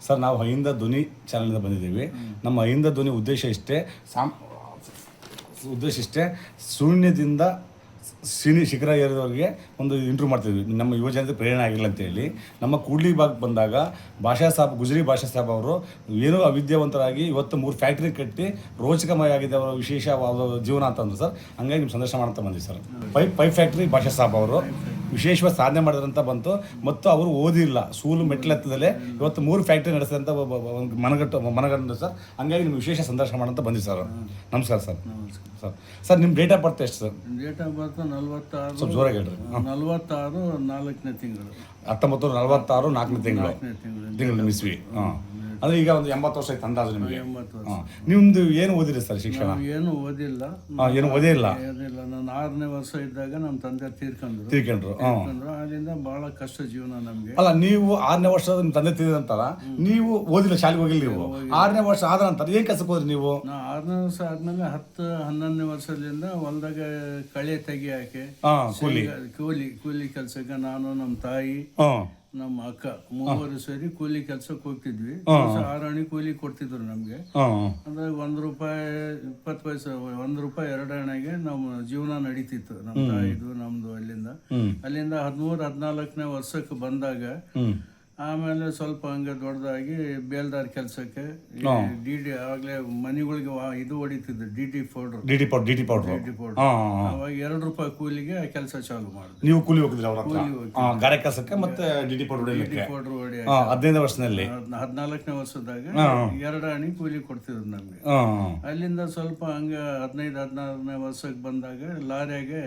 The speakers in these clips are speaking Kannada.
ಸರ್ ನಾವು ಅಹಿಂದ ಧ್ವನಿ ಚಾನಲಿಂದ ಬಂದಿದ್ದೀವಿ. ನಮ್ಮ ಅಹಿಂದ ಧ್ವನಿ ಉದ್ದೇಶ ಇಷ್ಟೇ ಶೂನ್ಯದಿಂದ ಶಿಖರ ಏರಿದವರಿಗೆ ಒಂದು ಇಂಟ್ರೂ ಮಾಡ್ತಿದ್ವಿ. ನಮ್ಮ ಯುವ ಜನತೆ ಪ್ರೇರಣೆ ಆಗಿಲ್ಲ ಅಂತೇಳಿ ನಮ್ಮ ಕೂಡ್ಲಿ ಭಾಗಕ್ಕೆ ಬಂದಾಗ ಗುಜರಿ ಭಾಷಾ ಸಾಹೇಬ್ ಅವರು ಏನೋ ಅವಿದ್ಯಾವಂತರಾಗಿ ಇವತ್ತು 3 ಫ್ಯಾಕ್ಟ್ರಿ ಕಟ್ಟಿ ರೋಚಕಮಯ ಆಗಿದೆ ಅವರ ವಿಶೇಷವಾದ ಜೀವನ ಅಂತಂದ್ರು ಸರ್. ಹಂಗಾಗಿ ನಿಮ್ಮ ಸಂದರ್ಶನ ಮಾಡ್ತಾ ಬಂದಿವಿ ಸರ್. ಪೈಪ್ ಫ್ಯಾಕ್ಟ್ರಿ ಭಾಷಾ ಸಾಹೇಬ್ ಅವರು ವಿಶೇಷವಾಗಿ ಸಾಧನೆ ಮಾಡಿದ್ರಂತ ಬಂತು. ಮತ್ತು ಅವರು ಓದಿಲ್ಲ, ಸ್ಕೂಲು ಮೆಟ್ಲೆತ್ತದಲ್ಲೇ ಇವತ್ತು 3 ಫ್ಯಾಕ್ಟ್ರಿ ನಡೆಸಿದಂಥ ಮನಗಂಡು ಸರ್. ಹಂಗಾಗಿ ನಿಮ್ಗೆ ವಿಶೇಷ ಸಂದರ್ಶನ ಮಾಡಂತ ಬಂದಿವಿ ಸರ್. ನಮಸ್ಕಾರ ಸರ್. ಸರ್ ನಿಮ್ಮ ಡೇಟ್ ಆಫ್ ಬರ್ತ್ ಎಷ್ಟು ಸರ್? ಡೇಟ್ ಆಫ್ ಬರ್ತ್ 46 ಸ್ವಲ್ಪ ಜೋರಾಗಿ ಹೇಳ್ರಿ. 46 4ನೇ ತಿಂಗಳು 1946 4ನೇ ತಿಂಗಳು ಇಸ್ವಿ. ಅಂದರೆ ಈಗ ಒಂದು 80 ವರ್ಷ ಆಯ್ತು ಅಂದಾಜು ನಿಮಗೆ. 80 ವರ್ಷ. ನಿಮ್ದು ಏನು ಓದಿರಿ ಸರ್ ಶಿಕ್ಷಣ? ಏನು ಓದಿಲ್ಲ. ಏನು ಓದಿಲ್ಲ. ನಾನು 6ನೇ ವರ್ಷ ಇದ್ದಾಗ ನಮ್ಮ ತಂದೆ ತೀರ್ಕೊಂಡ್ರು. ಅಲ್ಲಿಂದ ಬಹಳ ಕಷ್ಟ ಜೀವನ ನಮಗೆ. ಅಲ್ಲ, ನೀವು 6ನೇ ವರ್ಷ ನಿಮ್ಮ ತಂದೆ ತೀರಿದ ನಂತರ ನೀವು ಓದಿಲ್ಲ, ಶಾಲೆಗೆ ಹೋಗಿಲ್ಲ. ನೀವು 6ನೇ ವರ್ಷ ಆದ ನಂತರ ಏನು ಕೆಲಸಕ್ಕೆ ಹೋದ್ರಿ ನೀವು? 6ನೇ ವರ್ಷ ಆದ್ಮೇಲೆ 10-11ನೇ ವರ್ಷದಿಂದ ಹೊಲದಾಗ ಕಳೆ ತೆಗಿಯಾಕೆ ಕೂಲಿ ಕೆಲಸಕ್ಕೆ ನಾನು, ನಮ್ಮ ತಾಯಿ, ನಮ್ಮ ಅಕ್ಕ ಮೂವರು ಸೇರಿ ಕೂಲಿ ಕೆಲ್ಸಕ್ಕೆ ಹೋಗ್ತಿದ್ವಿ. 6 ಆಣೆ ಕೂಲಿ ಕೊಡ್ತಿದ್ರು ನಮ್ಗೆ. ಅಂದ್ರೆ ₹1 20 ₹1 2 ಆಣೆಗೆ ನಮ್ಮ ಜೀವನ ನಡೀತಿತ್ತು. ನಮ್ಮ ತಾಯಿದು ನಮ್ದು. ಅಲ್ಲಿಂದ 13-14ನೇ ವರ್ಷಕ್ಕೆ ಬಂದಾಗ ಆಮೇಲೆ ಸ್ವಲ್ಪ ಹಂಗೆ ದೊಡ್ಡದಾಗಿ ಬೇಲ್ದಾರ್ ಕೆಲಸಕ್ಕೆ ಡಿಡಿ ಆಗ್ಲೇ ಮನೆಗಳಿಗೆ ಇದು ಹೊಡಿತಿದ್ದು ಡಿಟಿ ಪೌಡರ್. ಅವಾಗ ₹2 ಕೂಲಿಗೆ ಕೆಲಸ ಚಾಲು ಮಾಡಿದ್ವಿ. ನೀವು ಕೂಲಿ ಹೋಗಿದ್ರಿ ಅವ್ರ ಗಾರೆ ಕೆಲಸಕ್ಕೆ ಮತ್ತೆ ಡಿಟಿ ಪೌಡರ್ ಹೊಡಿ 15 ವರ್ಷದಲ್ಲಿ? 14ನೇ ವರ್ಷದಾಗ 2 ಆಣೆ ಕೂಲಿ ಕೊಡ್ತಿದ್ರು ನಮ್ಗೆ. ಅಲ್ಲಿಂದ ಸ್ವಲ್ಪ ಹಂಗ 15-16ನೇ ವರ್ಷಕ್ಕೆ ಬಂದಾಗ ಲಾರಿಯಾಗೆ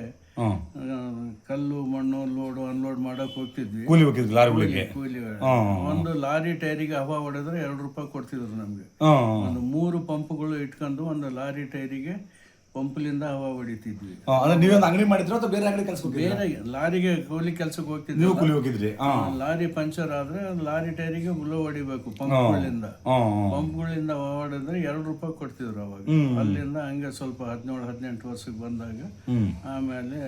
ಕಲ್ಲು ಮಣ್ಣು ಲೋಡು ಅನ್ಲೋಡ್ ಮಾಡಕ್ ಹೋಗ್ತಿದ್ವಿ. ಕೂಲಿ ಒಂದು ಲಾರಿ ಟೈರಿಗೆ ಹವಾ ಹೊಡೆದ್ರೆ ₹2 ಕೊಡ್ತಿದ್ರು ನಮ್ಗೆ. ಒಂದು 3 ಪಂಪ್ಗಳು ಇಟ್ಕೊಂಡು ಒಂದು ಲಾರಿ ಟೈರಿಗೆ ಪಂಪ್ಲಿಂದ ಹವಾ ಹೊಡಿತಿದ್ವಿ. ನೀವೊಂದು ಅಂಗಡಿ ಮಾಡಿದ್ರು ಅಥವಾ ಬೇರೆ ಅಂಗಡಿ ಕೆಲಸ? ಬೇರೆ ಲಾರಿಗೆ ಕೂಲಿ ಕೆಲ್ಸಕ್ಕೆ ಹೋಗ್ತಿದ್ವಿ. ಲಾರಿ ಪಂಚರ್ ಆದ್ರೆ ಲಾರಿ ಟೈರಿಗೆ ಬ್ಲೋ ಹೊಡಿಬೇಕು ಪಂಪ್ಗಳಿಂದ ಹವಾ ಹೊಡೆದ್ರೆ ₹2 ಕೊಡ್ತಿದ್ರು ಅವಾಗ. ಅಲ್ಲಿಂದ ಹಂಗೆ ಸ್ವಲ್ಪ 17-18 ವರ್ಷಕ್ಕೆ ಬಂದಾಗ ಆಮೇಲೆ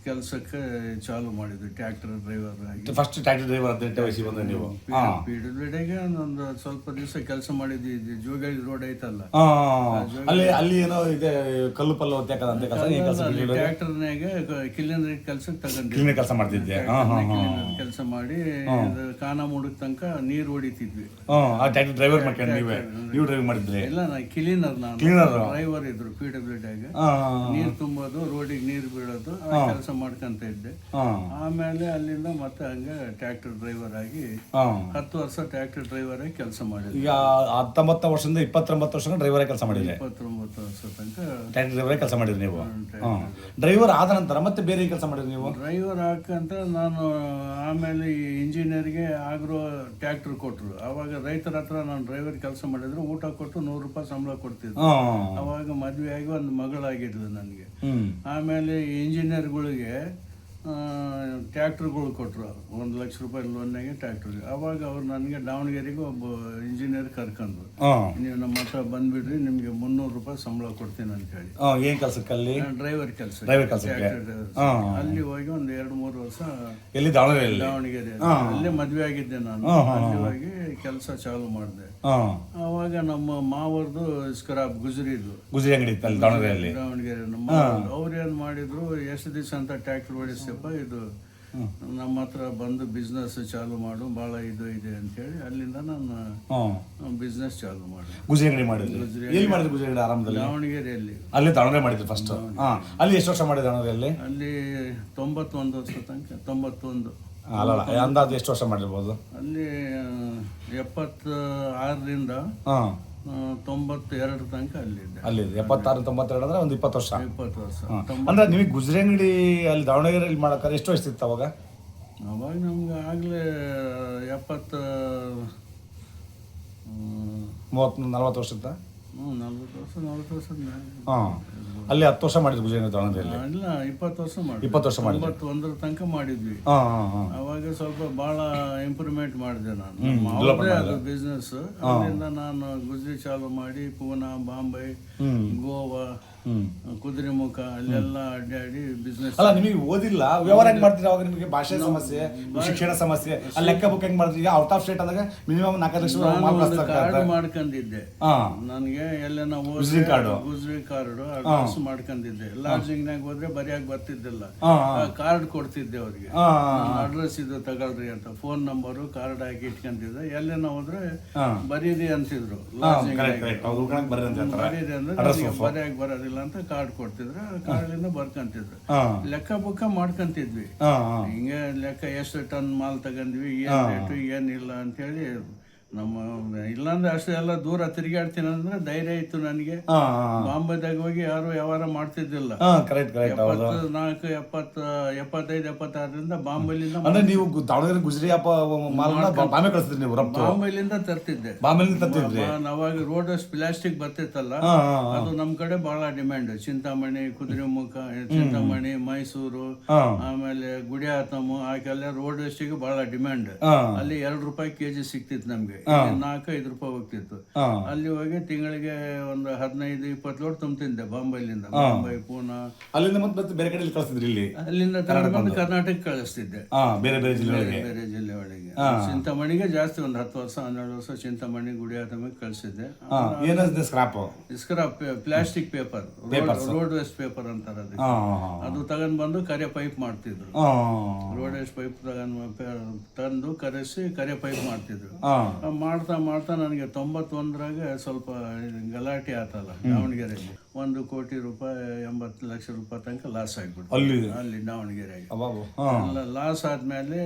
ಕೆಲಸಕ್ಕೆ ಚಾಲು ಮಾಡಿದ್ವಿ. ಟ್ರ್ಯಾಕ್ಟರ್ ಡ್ರೈವರ್ ಆಗಿ. ಫಸ್ಟ್ ಟ್ರ್ಯಾಕ್ಟರ್ ಡ್ರೈವರ್ 18 ವಯಸ್ಸಿಗೆ ಬಂದ ನೀವು? PWDಗೆ ಒಂದು ಸ್ವಲ್ಪ ದಿವಸ ಕೆಲಸ ಮಾಡಿದ್ವಿ. ಜೋಗಳಿ ರೋಡ್ ಐತಲ್ಲ, ಅಲ್ಲಿ ಏನೋ ಇದೆ ಕಲ್ಲು ಪಲ್ಲು ಟ್ರ್ಯಾಕ್ಟರ್ನಾಗ ಕಿಲಿನರಿ ಕೆಲ್ಸಕ್ಕೆ ತಗೊಂಡಿದ್ವಿ. ಕೆಲಸ ಮಾಡ್ತಿದ್ದೆ. ಕೆಲಸ ಮಾಡಿ ಕಾನ ಮುಡುಕ್ ತನಕ ನೀರು ಹೊಡಿತಿದ್ವಿ. ಟ್ರ್ಯಾಕ್ಟರ್ ಡ್ರೈವರ್ ಮಾಡ್ಕೊಂಡು ನೀವು ಡ್ರೈವ್ ಮಾಡಿದ್ರಿ? ಇಲ್ಲ, ನಾನು ನಾನು ಡ್ರೈವರ್ ಇದ್ರು PWDಗೆ. ನೀರು ತುಂಬೋದು, ರೋಡಿಗೆ ನೀರು ಬೀಳೋದು ಕೆಲಸ ಮಾಡ್ಕೊಂತ ಇದ್ದೆ. ಆಮೇಲೆ ಅಲ್ಲಿಂದ ಮತ್ತೆ ಹಂಗೆ ಟ್ರ್ಯಾಕ್ಟರ್ ಡ್ರೈವರ್ ಆಗಿ 10 ವರ್ಷ ಟ್ರ್ಯಾಕ್ಟರ್ ಡ್ರೈವರ್ ಆಗಿ ಕೆಲಸ ಮಾಡಿದ್ವಿ. ಈಗ 19 ವರ್ಷದಿಂದ 29 ವರ್ಷ ಡ್ರೈವರ್ ಆಗಿ ಕೆಲಸ ಮಾಡಿದ್ರಿ? 29 ವರ್ಷ ತನಕ ಟ್ರ್ಯಾಕ್ಟರ್ ಡ್ರೈವರ್ ಆಗಿ ಕೆಲಸ ಮಾಡಿದ್ರಿ ನೀವು. ಡ್ರೈವರ್ ಆದ ನಂತರ ಮತ್ತೆ ಬೇರೆ ಕೆಲಸ ಮಾಡಿದ್ರಿ ನೀವು? ಡ್ರೈವರ್ ಹಾಕಂತ ನಾನು ಆಮೇಲೆ ಇಂಜಿನಿಯರ್ಗೆ ಆಗ್ರೋ ಟ್ರ್ಯಾಕ್ಟರ್ ಕೊಟ್ರು. ಅವಾಗ ರೈತರ ಹತ್ರ ನಾನು ಡ್ರೈವರ್ ಕೆಲಸ ಮಾಡಿದ್ರು. ಊಟ ಕೊಟ್ಟು ₹100 ಸಂಬಳ ಕೊಡ್ತಿದ್ರು. ಅವಾಗ ಮದ್ವೆ ಆಗಿ ಒಂದು ಮಗಳಾಗಿದ್ಲು ನನಗೆ. ಆಮೇಲೆ ಇಂಜಿನಿಯರ್ಗಳಿಗೆ ಟ್ರ್ಯಾಕ್ಟರ್ಗಳು ಕೊಟ್ಟರು. ₹1,00,000 ಲೋನ್ನಾಗೆ ಟ್ರ್ಯಾಕ್ಟರ್ಗೆ. ಅವಾಗ ಅವ್ರು ನನಗೆ ದಾವಣಗೆರೆಗೆ ಒಬ್ಬ ಇಂಜಿನಿಯರ್ ಕರ್ಕೊಂಡ್ರು. ನೀವು ನಮ್ಮ ಹತ್ರ ಬಂದ್ಬಿಡ್ರಿ, ನಿಮ್ಗೆ ₹300 ಸಂಬಳ ಕೊಡ್ತೀನಿ ಅಂತ ಹೇಳಿ. ಏನ್ ಕೆಲಸಕ್ಕಲ್ಲಿ? ಡ್ರೈವರ್ ಕೆಲಸ. ಅಲ್ಲಿ ಹೋಗಿ ಒಂದು 2-3 ವರ್ಷ ದಾವಣಗೆರೆ ಅಲ್ಲೇ ಮದ್ವೆ ಆಗಿದ್ದೆ ನಾನು. ಅಲ್ಲಿ ಹೋಗಿ ಕೆಲಸ ಚಾಲು ಮಾಡಿದೆ. ಅವಾಗ ನಮ್ಮ ಮಾವರ್ದು ಸ್ಕ್ರಾಪ್ ಗುಜರಿ ಅಂಗಡಿ ದಾವಣಗೆರೆ. ಅವ್ರು ಏನ್ ಮಾಡಿದ್ರು, ಎಷ್ಟು ದಿವಸ ಅಂತ ಟ್ರ್ಯಾಕ್ಟರ್ ಓಡಿಸಪ್ಪ, ಇದು ನಮ್ಮ ಹತ್ರ ಬಂದು ಬಿಸ್ನೆಸ್ ಚಾಲು ಮಾಡು, ಬಹಳ ಇದು ಇದೆ ಅಂತ ಹೇಳಿ ಅಲ್ಲಿಂದ ನಾನು ಬಿಸ್ನೆಸ್ ಚಾಲು ಮಾಡಿದೆ. ಗುಜರಿ ಮಾಡಿದ್ರಿ ದಾವಣಗೆರೆಯಲ್ಲಿ. ಅಲ್ಲಿ ದಾವಣಗೆರೆ ಮಾಡಿದ್ರಿ ಫಸ್ಟ್? ಅಲ್ಲಿ ಎಷ್ಟು ವರ್ಷ ಮಾಡಿದ್ರಿ ದಾವಣಗೆರೆಯಲ್ಲಿ? ಅಲ್ಲಿ 91 ವರ್ಷ ತನಕ. 91 ಅಂದಾಜು ಎಷ್ಟು ವರ್ಷ ಮಾಡಿರ್ಬೋದು? ಅಲ್ಲಿ 76ರಿಂದ 92 ತನಕ ಅಲ್ಲಿದ್ದೆ. 76-92 ಅಂದ್ರೆ ಒಂದು 20 ವರ್ಷ. 20 ವರ್ಷ. ಅಂದ್ರೆ ನಿಮಗೆ ಗುಜರಿ ಅಂಗಡಿ ಅಲ್ಲಿ ದಾವಣಗೆರೆಯಲ್ಲಿ ಮಾಡಕ್ಕೆ ಎಷ್ಟು ವಯಸ್ಸಿತ್ತು ಅವಾಗ? ಅವಾಗ ನಮ್ಗೆ ಆಗ್ಲೇ 30-40 ವರ್ಷ ಇತ್ತ? 40 ವರ್ಷ. ಅಲ್ಲಿ 10 ವರ್ಷ ಮಾಡಿದ್ವಿ ಗುಜರಿ ದಾವಣಗೆರೆಯಲ್ಲಿ? ಇಲ್ಲ, 20 ವರ್ಷ ಮಾಡಿ. 20 ವರ್ಷ ಮಾಡಿ 91 ತನಕ ಮಾಡಿದ್ವಿ. ಅವಾಗ ಸ್ವಲ್ಪ ಬಹಳ ಇಂಪ್ರೂವ್ಮೆಂಟ್ ಮಾಡಿದೆ ನಾನು. ಅದು ಬಿಸ್ನೆಸ್. ಅಲ್ಲಿಂದ ನಾನು ಗುಜರಿ ಚಾಲು ಮಾಡಿ ಪೂನಾ, ಬಾಂಬೆ, ಗೋವಾ ಕುದುರೆಮುಖ ಅಲ್ಲೆಲ್ಲ ಅಡ್ಡಾಡಿ ಬಿಸ್ನೆಸ್. ಅಲ್ಲ ನಿಮಗೆ ಓದಿಲ್ಲ, ವ್ಯವಹಾರ ಹೆಂಗ್ ಮಾಡ್ತೀರಿ ಅವಾಗ? ನಿಮಗೆ ಭಾಷೆ ಸಮಸ್ಯೆ, ಶಿಕ್ಷಣ ಸಮಸ್ಯೆ, ಅಲ್ಲಿ ಲೆಕ್ಕ ಬುಕ್ ಹೆಂಗ್ ಮಾಡ್ತೀರಿ? ಈಗ ಔಟ್ ಆಫ್ ಸ್ಟೇಟ್ ಆದಾಗ ಮಿನಿಮಮ್ 4 ಲಕ್ಷ ಕಾರ್ಡ್ ಮಾಡ್ಕೊಂಡಿದ್ದೆ ನನಗೆ. ಎಲ್ಲ ನಾವು ಗುಜ್ರಿ ಕಾರ್ಡ್ ಅಡ್ರೆಸ್ ಮಾಡ್ಕೊಂಡಿದ್ದೆ. ಲಾಡ್ಜಿಂಗ್ನಾಗ ಹೋದ್ರೆ ಬರಿಯಾಗಿ ಬರ್ತಿದ್ದಿಲ್ಲ, ಕಾರ್ಡ್ ಕೊಡ್ತಿದ್ದೆ ಅವ್ರಿಗೆ, ಅಡ್ರೆಸ್ ಇದು ತಗೊಳ್ರಿ ಅಂತ, ಫೋನ್ ನಂಬರು ಕಾರ್ಡ್ ಹಾಕಿ ಇಟ್ಕೊಂತಿದ್ದೆ. ಎಲ್ಲೇನ ಹೋದ್ರೆ ಬರೀರಿ ಅಂತಿದ್ರು, ಬರೀರಿ ಅಂದ್ರೆ ಬರಿಯಾಗಿ ಬರೋದಿಲ್ಲ ಅಂತ ಕಾರ್ಡ್ ಕೊಡ್ತಿದ್ರು, ಕಾರ್ಡಿಂದ ಬರ್ಕಂತಿದ್ರು. ಲೆಕ್ಕ ಬುಕ್ಕ ಮಾಡ್ಕಂತಿದ್ವಿ, ಹಿಂಗೆ ಲೆಕ್ಕ ಎಷ್ಟು ಟನ್ ಮಾಲ್ ತಗೊಂಡ್ವಿ, ಏನ್ ರೇಟು ಏನಿಲ್ಲ ಅಂತೇಳಿ. ನಮ್ಮ ಇಲ್ಲಾಂದ್ರೆ ಅಷ್ಟೇ ಎಲ್ಲ ದೂರ ತಿರುಗಾಡ್ತೀನಿ ಅಂದ್ರೆ ಧೈರ್ಯ ಇತ್ತು ನನಗೆ. ಬಾಂಬೆದಾಗ ಹೋಗಿ ಯಾರು ವ್ಯವಹಾರ ಮಾಡ್ತಿದ್ದಿಲ್ಲ. 74, 75, 76ರಿಂದ ಬಾಂಬೆಲಿಂದ ಅಂದ್ರೆ ನೀವು ದಾವಣಗೆರೆ ಗುಜರಿ ಬಾಂಬೆಲಿಂದ ತರ್ತಿದ್ದೆ. ಅವಾಗ ರೋಡ್ ಪ್ಲಾಸ್ಟಿಕ್ ಬರ್ತಿತ್ತಲ್ಲ, ಅದು ನಮ್ ಕಡೆ ಬಹಳ ಡಿಮ್ಯಾಂಡ್. ಚಿಂತಾಮಣಿ, ಕುದುರೆಮುಖ, ಚಿಂತಾಮಣಿ, ಮೈಸೂರು, ಆಮೇಲೆ ಗುಡಿಯಾತಮ್ ಆಕೆಲ್ಲ ರೋಡ್ ವೇಸ್ಟಿಗೆ ಬಹಳ ಡಿಮ್ಯಾಂಡ್. ಅಲ್ಲಿ 2 ರೂಪಾಯಿ ಕೆಜಿ ಸಿಕ್ತಿತ್ತು ನಮ್ಗೆ, 4-5 ರೂಪಾಯಿ ಹೋಗ್ತಿತ್ತು. ಅಲ್ಲಿ ಹೋಗಿ ತಿಂಗಳಿಗೆ ಒಂದು 15-20 ಲೋಡ್ ತುಂಬ್ತಿದ್ದೆ ಬಾಂಬೆಲಿಂದ. ಬಾಂಬೆ, ಪೂನಾ, ಅಲ್ಲಿಂದ ಮತ್ತೆ ಬೇರೆ ಕಡೆ ಕಳಿಸ್ತಿದ್ರಿ? ಇಲ್ಲಿ ಅಲ್ಲಿಂದ ಬಂದು ಕರ್ನಾಟಕ ಕಳಿಸ್ತಿದ್ದೆ, ಬೇರೆ ಜಿಲ್ಲೆ ಒಳಗೆ. ಚಿಂತಾಮಣಿಗೆ ಜಾಸ್ತಿ ಒಂದು 10 ವರ್ಷ 12 ವರ್ಷ ಚಿಂತಾಮಣಿ, ಗುಡಿಯಾತಮಿಗೆ ಕಳಿಸಿದ್ದೆ. Scrap plastic paper, road waste paper ಅಂತಾರೆ ಅದಕ್ಕೆ. ಅದು ತಗೊಂಡ್ ಬಂದು ಕರೆ ಪೈಪ್ ಮಾಡ್ತಿದ್ರು. ರೋಡ್ ವೇಸ್ಟ್ ಪೈಪ್ ತಂದು ಕರೆಸಿ ಕರೆ ಪೈಪ್ ಮಾಡ್ತಿದ್ರು. ಮಾಡ್ತಾ ನನಗೆ 91ರಾಗ ಸ್ವಲ್ಪ ಗಲಾಟೆ ಆತಲ್ಲ ದಾವಣಗೆರೆಯಲ್ಲಿ. 1 ಕೋಟಿ ರೂಪಾಯಿ 80 ಲಕ್ಷ ರೂಪಾಯಿ ತನಕ ಲಾಸ್ ಆಗ್ಬಿಡ್ತು ಅಲ್ಲಿ ದಾವಣಗೆರೆಗೆ. ಲಾಸ್ ಆದ್ಮೇಲೆ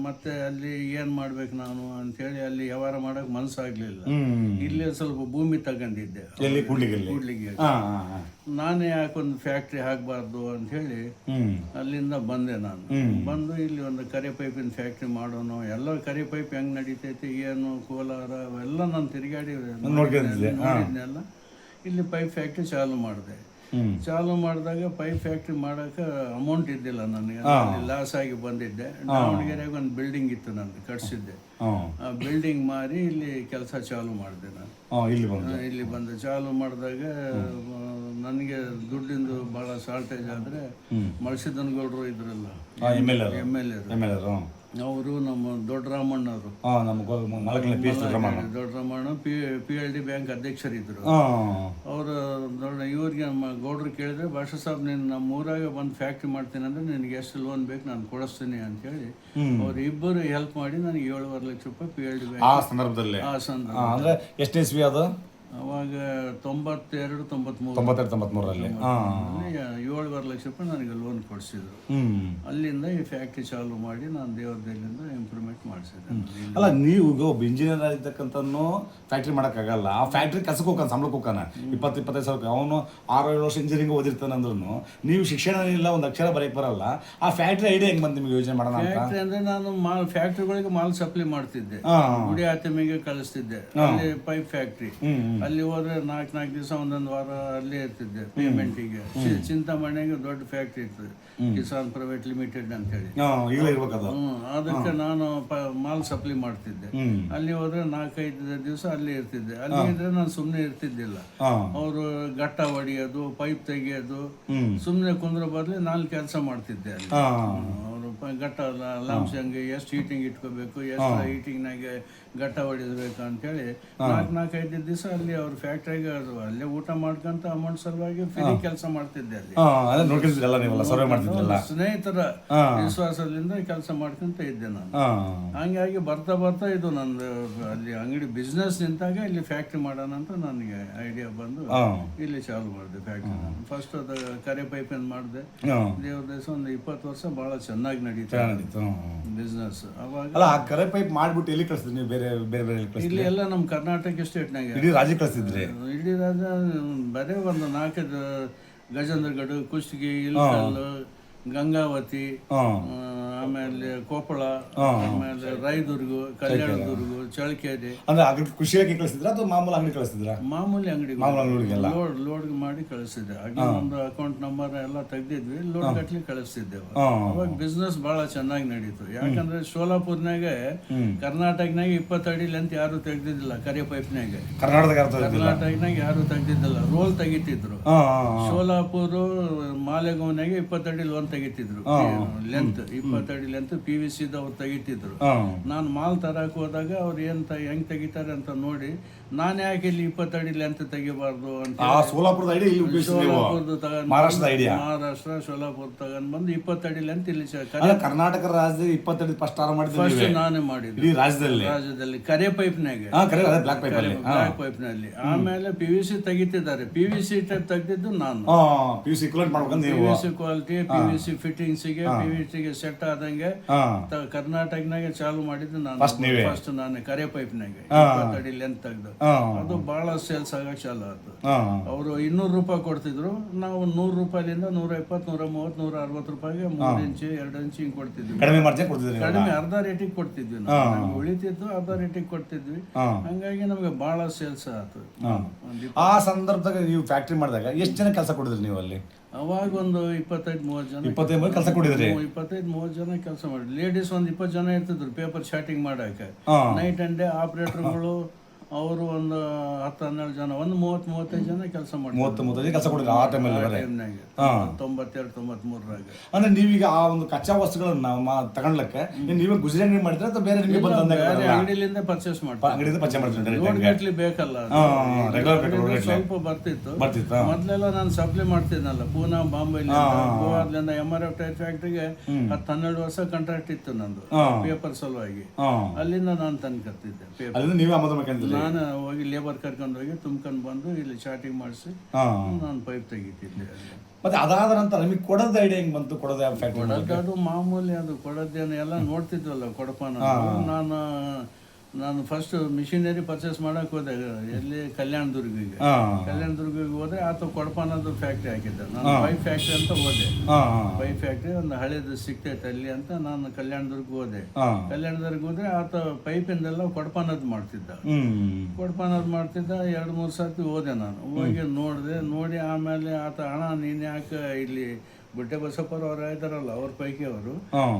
ಮತ್ತೆ ಅಲ್ಲಿ ಏನ್ ಮಾಡ್ಬೇಕು ನಾನು ಅಂತೇಳಿ ಅಲ್ಲಿ ವ್ಯವಹಾರ ಮಾಡಕ್ ಮನ್ಸಾಗ್ಲಿಲ್ಲ. ಇಲ್ಲಿ ಸ್ವಲ್ಪ ಭೂಮಿ ತಗೊಂಡಿದ್ದೆ ಕೂಡ್ಲಿಗೆ. ನಾನೇ ಯಾಕೊಂದು ಫ್ಯಾಕ್ಟ್ರಿ ಹಾಕ್ಬಾರ್ದು ಅಂತ ಹೇಳಿ ಅಲ್ಲಿಂದ ಬಂದೆ. ನಾನು ಬಂದು ಇಲ್ಲಿ ಒಂದು ಕರೆ ಪೈಪಿನ ಫ್ಯಾಕ್ಟ್ರಿ ಮಾಡೋಣ, ಎಲ್ಲ ಕರೆ ಪೈಪ್ ಹೆಂಗ್ ನಡೀತೈತಿ ಏನು, ಕೋಲಾರ ಅವೆಲ್ಲ ನಾನು ತಿರುಗಾಡಿ ನೋಡಿದ್ನೆಲ್ಲ. ಇಲ್ಲಿ ಪೈಪ್ ಫ್ಯಾಕ್ಟ್ರಿ ಚಾಲು ಮಾಡಿದೆ. ಚಾಲು ಮಾಡಿದಾಗ ಪೈಪ್ ಫ್ಯಾಕ್ಟ್ರಿ ಮಾಡಕ್ಕೆ ಅಮೌಂಟ್ ಇದ್ದಿಲ್ಲ ನನಗೆ, ಲಾಸ್ ಆಗಿ ಬಂದಿದ್ದೆ. ದಾವಣಗೆರೆಗೆ ಒಂದು ಬಿಲ್ಡಿಂಗ್ ಇತ್ತು ನಂದು, ಕಟ್ಸಿದ್ದೆ. ಆ ಬಿಲ್ಡಿಂಗ್ ಮಾರಿ ಇಲ್ಲಿ ಕೆಲಸ ಚಾಲು ಮಾಡಿದೆ ನಾನು. ಇಲ್ಲಿ ಬಂದು ಚಾಲು ಮಾಡಿದಾಗ ನನಗೆ ದುಡ್ಡಿಂದು ಬಹಳ ಶಾರ್ಟೇಜ್ ಆದ್ರೆ, ಮಳಸಿದ್ದನಗೌಡರು ಇದ್ರಲ್ಲ MLA, ಅವರು ನಮ್ಮ ದೊಡ್ಡ ರಾಮಣ್ಣವರು, ದೊಡ್ಡ ರಾಮಣ್ಣ PLD ಬ್ಯಾಂಕ್ ಅಧ್ಯಕ್ಷರಿದ್ರು. ಅವರು ಇವ್ರಿಗೆ ನಮ್ಮ ಗೌಡ್ರು ಕೇಳಿದ್ರೆ, ಭಾಷಾ ಸಾಬ್ ನೀನು ನಮ್ಮ ಊರಾಗ ಬಂದು ಫ್ಯಾಕ್ಟ್ರಿ ಮಾಡ್ತೀನಿ ಅಂದ್ರೆ ನಿನಗೆ ಎಷ್ಟು ಲೋನ್ ಬೇಕು ನಾನು ಕೊಡಿಸ್ತೀನಿ ಅಂತ ಹೇಳಿ ಅವ್ರು ಇಬ್ಬರು ಹೆಲ್ಪ್ ಮಾಡಿ ನನಗೆ 7.5 ಲಕ್ಷ ರೂಪಾಯಿ PLD ಬ್ಯಾಂಕ್ ಆ ಸಂದರ್ಭದಲ್ಲಿ. ಎಷ್ಟು ಇಸ್ವಿ ಅದು? ಅವಾಗ 92-93 93ರಲ್ಲಿ 7.5 ಲಕ್ಷ ರೂಪಾಯಿ ನನಗೆ ಲೋನ್ ಕೊಡಿಸಿದ್ರು. ಅಲ್ಲಿಂದ ಈ ಫ್ಯಾಕ್ಟ್ರಿ ಚಾಲು ಮಾಡಿ ನಾನು ದೇವರದಲ್ಲಿಂದ ಇಂಪ್ರೂವ್ಮೆಂಟ್ ಮಾಡಿಸಿದೆ. ಅಲ್ಲ, ನೀವು ಒಬ್ಬ ಇಂಜಿನಿಯರ್ ಆಗಿರ್ತಕ್ಕಂಥನ್ನು ಫ್ಯಾಕ್ಟ್ರಿ ಮಾಡೋಕ್ಕಾಗಲ್ಲ. ಆ ಫ್ಯಾಕ್ಟ್ರಿ ಕೆಲಸಕ್ಕೆ ಹೋಗ್ತಾನೆ, ಸಂಬಳಕ್ಕೆ ಹೋಗ್ತಾನೆ, 20-25 ಸಾವಿರ. ಅವನು 6-7 ವರ್ಷ ಇಂಜಿನಿಯರಿಂಗ್ ಓದಿರ್ತಾನೆ ಅಂದ್ರೂ ನೀವು ಶಿಕ್ಷಣ ಇಲ್ಲ, ಒಂದು ಅಕ್ಷರ ಬರೆಯಕ್ಕೆ ಬರಲ್ಲ. ಆ ಫ್ಯಾಕ್ಟ್ರಿ ಐಡಿಯಾ ಹೆಂಗ್ ಬಂದು ನಿಮ್ಗೆ ಯೋಚನೆ ಮಾಡೋಣ? ಫ್ಯಾಕ್ಟ್ರಿ ಅಂದ್ರೆ ನಾನು ಫ್ಯಾಕ್ಟ್ರಿಗಳಿಗೆ ಮಾಲ್ ಸಪ್ಲೈ ಮಾಡ್ತಿದ್ದೆ, ಗುಡಿ ಆತಮಿಗೆ ಕಳಿಸ್ತಿದ್ದೆ. ಅಲ್ಲಿ ಪೈಪ್ ಫ್ಯಾಕ್ಟ್ರಿ, ಅಲ್ಲಿ ಹೋದ್ರೆ 4 ದಿವಸ ಒಂದೊಂದು ವಾರ ಅಲ್ಲೇ ಇರ್ತಿದ್ದೆ ಪೇಮೆಂಟಿಗೆ. ಚಿಂತಾಮಣಿಗೆ ದೊಡ್ಡ ಫ್ಯಾಕ್ಟ್ರಿ ಇರ್ತದೆ, ಕಿಸಾನ್ ಪ್ರೈವೇಟ್ ಲಿಮಿಟೆಡ್ ಅಂತ ಹೇಳಿ. ಅದಕ್ಕೆ ನಾನು ಮಾಲ್ ಸಪ್ಲೈ ಮಾಡ್ತಿದ್ದೆ. ಅಲ್ಲಿ ಹೋದ್ರೆ 4-5 ದಿವಸ ಅಲ್ಲಿ ಇರ್ತಿದ್ದೆ. ಅಲ್ಲಿ ಇದ್ರೆ ನಾನು ಸುಮ್ನೆ ಇರ್ತಿದ್ದಿಲ್ಲ. ಅವರು ಗಟ್ಟ ಹೊಡಿಯೋದು, ಪೈಪ್ ತೆಗಿಯೋದು, ಸುಮ್ನೆ ಕುಂದ್ರ ಬದ್ಲಿ ನಾನು ಕೆಲಸ ಮಾಡ್ತಿದ್ದೆ ಅಲ್ಲಿ. ಅವರು ಗಟ್ಟ ಲಾಂಶಂಗೆ ಎಷ್ಟು ಹೀಟಿಂಗ್ ಇಟ್ಕೋಬೇಕು, ಎಷ್ಟು ಹೀಟಿಂಗ್ನಾಗೆ ಗಟ್ಟ ಹೊಡಿಸ್ಬೇಕು ಅಂತೇಳಿ 4-5 ದಿವಸ ಅಲ್ಲಿ ಅವ್ರ ಫ್ಯಾಕ್ಟ್ರಿಗೆ ಅಲ್ಲೇ ಊಟ ಮಾಡ್ಕೊಂತ ಅಮೌಂಟ್ ಸಲುವಾಗಿ ಫ್ರೀ ಕೆಲಸ ಮಾಡ್ತಿದ್ದೆ ಅಲ್ಲಿ. ಸ್ನೇಹಿತರ ವಿಶ್ವಾಸದಿಂದ ಕೆಲಸ ಮಾಡ್ಕೊಂತ ಇದ್ದೆ ನಾನು. ಹಂಗಾಗಿ ಬರ್ತಾ ಇದು ನಂದು ಅಲ್ಲಿ ಅಂಗಡಿ ಬಿಸ್ನೆಸ್ ನಿಂತಾಗ ಇಲ್ಲಿ ಫ್ಯಾಕ್ಟ್ರಿ ಮಾಡೋಣ ಅಂತ ನನಗೆ ಐಡಿಯಾ ಬಂದು ಇಲ್ಲಿ ಚಾಲು ಮಾಡಿದೆ ಫ್ಯಾಕ್ಟ್ರಿ. ಫಸ್ಟ್ ಅದು ಕರೆ ಪೈಪಿಂದ ಮಾಡಿದೆ. ದೇವ್ರ ದೇಶ ಒಂದು 20 ವರ್ಷ ಬಹಳ ಚೆನ್ನಾಗಿ ನಡೀತು ಬಿಸ್ನೆಸ್. ಅವಾಗ ಕರೆ ಪೈಪ್ ಮಾಡ್ಬಿಟ್ಟು ಎಲ್ಲಿ ಕಳಿಸಿದ್ರಿ ನೀವು? ಬೇರೆ ಇಲ್ಲಿ ಎಲ್ಲ ನಮ್ಮ ಕರ್ನಾಟಕ ಸ್ಟೇಟ್ನಾಗ ಇಡೀ ರಾಜ್ಯ ಕಳಿಸಿದ್ರಿ? ಇಡೀ ರಾಜ್ಯ ಬರೀ ಒಂದು 4 ಗಜೇಂದ್ರಗಢ, ಕುಷ್ಟಗಿ, ಇಲ್ಕಲ್, ಗಂಗಾವತಿ, ಆಮೇಲೆ ಕೊಪ್ಪಳ, ಆಮೇಲೆ ರಾಯದುರ್ಗ, ಕಲ್ಯಾಣದುರ್ಗ, ಚಳ್ಳಕೆರೆ. ಅಂದ್ರೆ ಕೃಷಿಯಾಗಿ ಕಳಿಸಿದ್ರ ಅಥವಾ ಮಾಮೂಲಿ ಅಂಗಡಿ ಕಳಿಸಿದ್ರ? ಮಾಮೂಲಿ ಅಂಗಡಿ ಲೋಡ್ ಮಾಡಿ ಕಳಿಸಿದ್ದೆ. ಆಗ ಒಂದು ಅಕೌಂಟ್ ನಂಬರ್ ಎಲ್ಲ ತೆಗ್ದಿದ್ವಿ, ಲೋಡ್ ಗಟ್ಲಿ ಕಳಿಸ್ತಿದ್ದೆವು. ಅವಾಗ ಬಿಸ್ನೆಸ್ ಬಹಳ ಚೆನ್ನಾಗಿ ನಡೀತು. ಯಾಕಂದ್ರೆ ಸೋಲಾಪುರ್ನಾಗ ಕರ್ನಾಟಕನಾಗ 20 ಅಡಿ ಲೆಂತ್ ಯಾರು ತೆಗ್ದಿದ್ದಿಲ್ಲ ಕರೆ ಪೈಪ್ನಾಗ. ಕರ್ನಾಟಕನಾಗ ಯಾರು ತೆಗ್ದಿದ್ದಿಲ್ಲ, ರೋಲ್ ತೆಗಿತಿದ್ರು. ಸೋಲಾಪುರ್ ಮಾಲೆಗಾವ್ನಾಗ 20 ಅಡಿ ಲೋನ್ ತೆಗಿತಿದ್ರು, ಲೆಂತ್ 20 ಅಡಿ ಲೆಂತ್ PVC ಅವ್ರು ತೆಗಿತಿದ್ರು. ನಾನು ಮಾಲ್ ತರಕ್ ಹೋದಾಗ ಅವ್ರು ಹೆಂಗ್ ತೆಗಿತಾರೆ ಅಂತ ನೋಡಿ ನಾನು ಯಾಕೆ ಇಲ್ಲಿ 20 ಅಡಿ ಲೆಂತ್ ತೆಗಿಬಾರ್ದು ಅಂತ ಮಹಾರಾಷ್ಟ್ರ ಸೋಲಾಪುರ ತಗೊಂಡ್ ಬಂದು 20 ಅಡಿ ಲೆಂತ್ ಇಲ್ಲಿ ಕರ್ನಾಟಕ ರಾಜ್ಯದ 20 ಅಡಿ ಫಸ್ಟ್ ನಾನೇ ಮಾಡಿದ್ದೆ ರಾಜ್ಯದಲ್ಲಿ ಕರೆ ಪೈಪ್ನಾಗ, ಬ್ಲಾಕ್ ಪೈಪ್ನಲ್ಲಿ. ಆಮೇಲೆ PVC ತೆಗಿತಿದ್ದಾರೆ, PVC ಟೈಪ್ ತೆಗ್ದಿದ್ದು ನಾನು. PVC ಕ್ವಾಲಿಟಿ, PVC ಫಿಟ್ಟಿಂಗ್ಸ್ ಗೆ, PVC ಗೆ ಸೆಟ್ ಆದಂಗೆ ಕರ್ನಾಟಕನಾಗೆ ಚಾಲು ಮಾಡಿದ್ದು ನಾನು. ಫಸ್ಟ್ ನಾನೇ ಕರೆ ಪೈಪ್ನಾಗ 20 ಅಡಿ ಲೆಂತ್ ತೆಗ್ದು. ಅದು ಬಹಳ ಸೇಲ್ಸ್ ಆಗಕ್ ಚಾಲು ಆಯ್ತು. ಅವರು 200 ರೂಪಾಯಿ ಕೊಡ್ತಿದ್ರು, ನಾವು 100 ರೂಪಾಯಿಲಿಂದ 120, 130, 160 ರೂಪಾಯಿಗೆ 3 ಇಂಚ್ 2 ಇಂಚ್ ಹಿಂಗ್ ಕೊಡ್ತಿದ್ವಿ. ಕಡಿಮೆ ಅರ್ಧ ರೇಟಿಗೆ ಕೊಡ್ತಿದ್ವಿ ನಾವು. ಉಳಿತಿದ್ದು ಅರ್ಧ ರೇಟಿಗೆ ಕೊಡ್ತಿದ್ವಿ. ಹಂಗಾಗಿ ನಮ್ಗೆ ಬಹಳ ಸೇಲ್ಸ್ ಆಯ್ತು. ಆ ಸಂದರ್ಭದಾಗ ನೀವು ಫ್ಯಾಕ್ಟ್ರಿ ಮಾಡಿದಾಗ ಎಷ್ಟು ಜನ ಕೆಲಸ ಕೊಡಿದ್ರಿ ನೀವು ಅಲ್ಲಿ? ಅವಾಗ ಒಂದು 25-30 ಜನ ಕೆಲಸ ಕೊಡಿದ್ರಿ. 25-30 ಜನ ಕೆಲಸ ಮಾಡಿದ್ವಿ. ಲೇಡೀಸ್ ಒಂದು 20 ಜನ ಇರ್ತಿದ್ರು ಪೇಪರ್ ಶಾರ್ಟಿಂಗ್ ಮಾಡಕ್ಕೆ. ನೈಟ್ ಅಂಡ್ ಡೇ ಆಪರೇಟರ್ಗಳು ಅವರು ಒಂದು 10-12 ಜನ, ಒಂದು 30-35 ಜನ ಕೆಲಸ ಮಾಡಿದ್ರು. ಕೆಲಸ ಕೊಡಿದ್ರು ಆ ಟೈಮ್ನಾಗ 92-93ರಾಗ. ಅಂದ್ರೆ ನೀವೀಗ ಆ ಒಂದು ಕಚ್ಚಾ ವಸ್ತುಗಳನ್ನ ತಗೊಂಡ್ಲಕ್ಕೆ ನೀವೇ ಗುಜರಿ ಅಂಗಡಿ ಮಾಡಿದ್ರೆ ಅಥವಾ ಬೇರೆ ನಿಮಗೆ ಅಂಗಡಿಲಿಂದ ಪರ್ಚೇಸ್ ಮಾಡ್ತಾರೆ? ಲೋಡ್ ಗಟ್ಲಿ ಬೇಕಲ್ಲ, ಸ್ವಲ್ಪ ಬರ್ತಿತ್ತು. ಮೊದ್ಲೆಲ್ಲ ನಾನು ಸಪ್ಲೈ ಮಾಡ್ತಿದ್ನಲ್ಲ ಪೂನಾ, ಬಾಂಬೆಲಿ, ಗೋವಾದ್ಲಿಂದ MRF ಟೈರ್ ಫ್ಯಾಕ್ಟ್ರಿಗೆ 10-12 ವರ್ಷ ಕಾಂಟ್ರಾಕ್ಟ್ ಇತ್ತು ನಂದು ಪೇಪರ್ ಸಲುವಾಗಿ. ಅಲ್ಲಿಂದ ನಾನು ತಂದ್ಕತ್ತಿದ್ದೆ ಪೇಪರ್. ನಾನು ಹೋಗಿ ಲೇಬರ್ ಕರ್ಕೊಂಡು ಹೋಗಿ ತುಂಬ್ಕೊಂಡು ಬಂದು ಇಲ್ಲಿ ಶಾರ್ಟಿಂಗ್ ಮಾಡಿಸಿ ನಾನು ಪೈಪ್ ತೆಗಿತಿದ್ದೆ. ಮತ್ತೆ ಅದಾದ ನಂತರ ನಿಮಗೆ ಕೊಡೋದು ಐಡಿಯಾ ಹೆಂಗ್ ಬಂತು? ಕೊಡೋದು ಅದು ಮಾಮೂಲಿ, ಅದು ಕೊಡೋದೇನು ಎಲ್ಲ ನೋಡ್ತಿದ್ವಲ್ಲ ಕೊಡಪಾನ. ನಾನು ಫಸ್ಟ್ ಮಿಷಿನರಿ ಪರ್ಚೇಸ್ ಮಾಡಕ್ ಹೋದೆ ಎಲ್ಲಿ ಕಲ್ಯಾಣದುರ್ಗಿಗೆ. ಕಲ್ಯಾಣದುರ್ಗಿಗೆ ಹೋದ್ರೆ ಆತ ಕೊಡಪಾನದು ಫ್ಯಾಕ್ಟ್ರಿ ಹಾಕಿದ್ದೆ ನಾನು. ಪೈಪ್ ಫ್ಯಾಕ್ಟ್ರಿ ಅಂತ ಹೋದೆ. ಪೈಪ್ ಫ್ಯಾಕ್ಟ್ರಿ ಒಂದು ಹಳೇದು ಸಿಕ್ತೈತೆ ಅಲ್ಲಿ ಅಂತ ನಾನು ಕಲ್ಯಾಣದುರ್ಗ ಹೋದೆ. ಕಲ್ಯಾಣದುರ್ಗ ಹೋದ್ರೆ ಆತ ಪೈಪಿಂದೆಲ್ಲ ಕೊಡಪಾನದ್ ಮಾಡ್ತಿದ್ದ. 2-3 ಸರ್ತಿ ಹೋದೆ ನಾನು. ಹೋಗಿ ನೋಡಿ ಆಮೇಲೆ ಆತ ಅಣ್ಣ ನೀನ್ ಯಾಕೆ ಇಲ್ಲಿ ಬುಟ್ಟೆ ಬಸಪ್ಪರು ಅವ್ರು ಇದಾರಲ್ಲ ಅವ್ರ ಪೈಕಿ ಅವರು,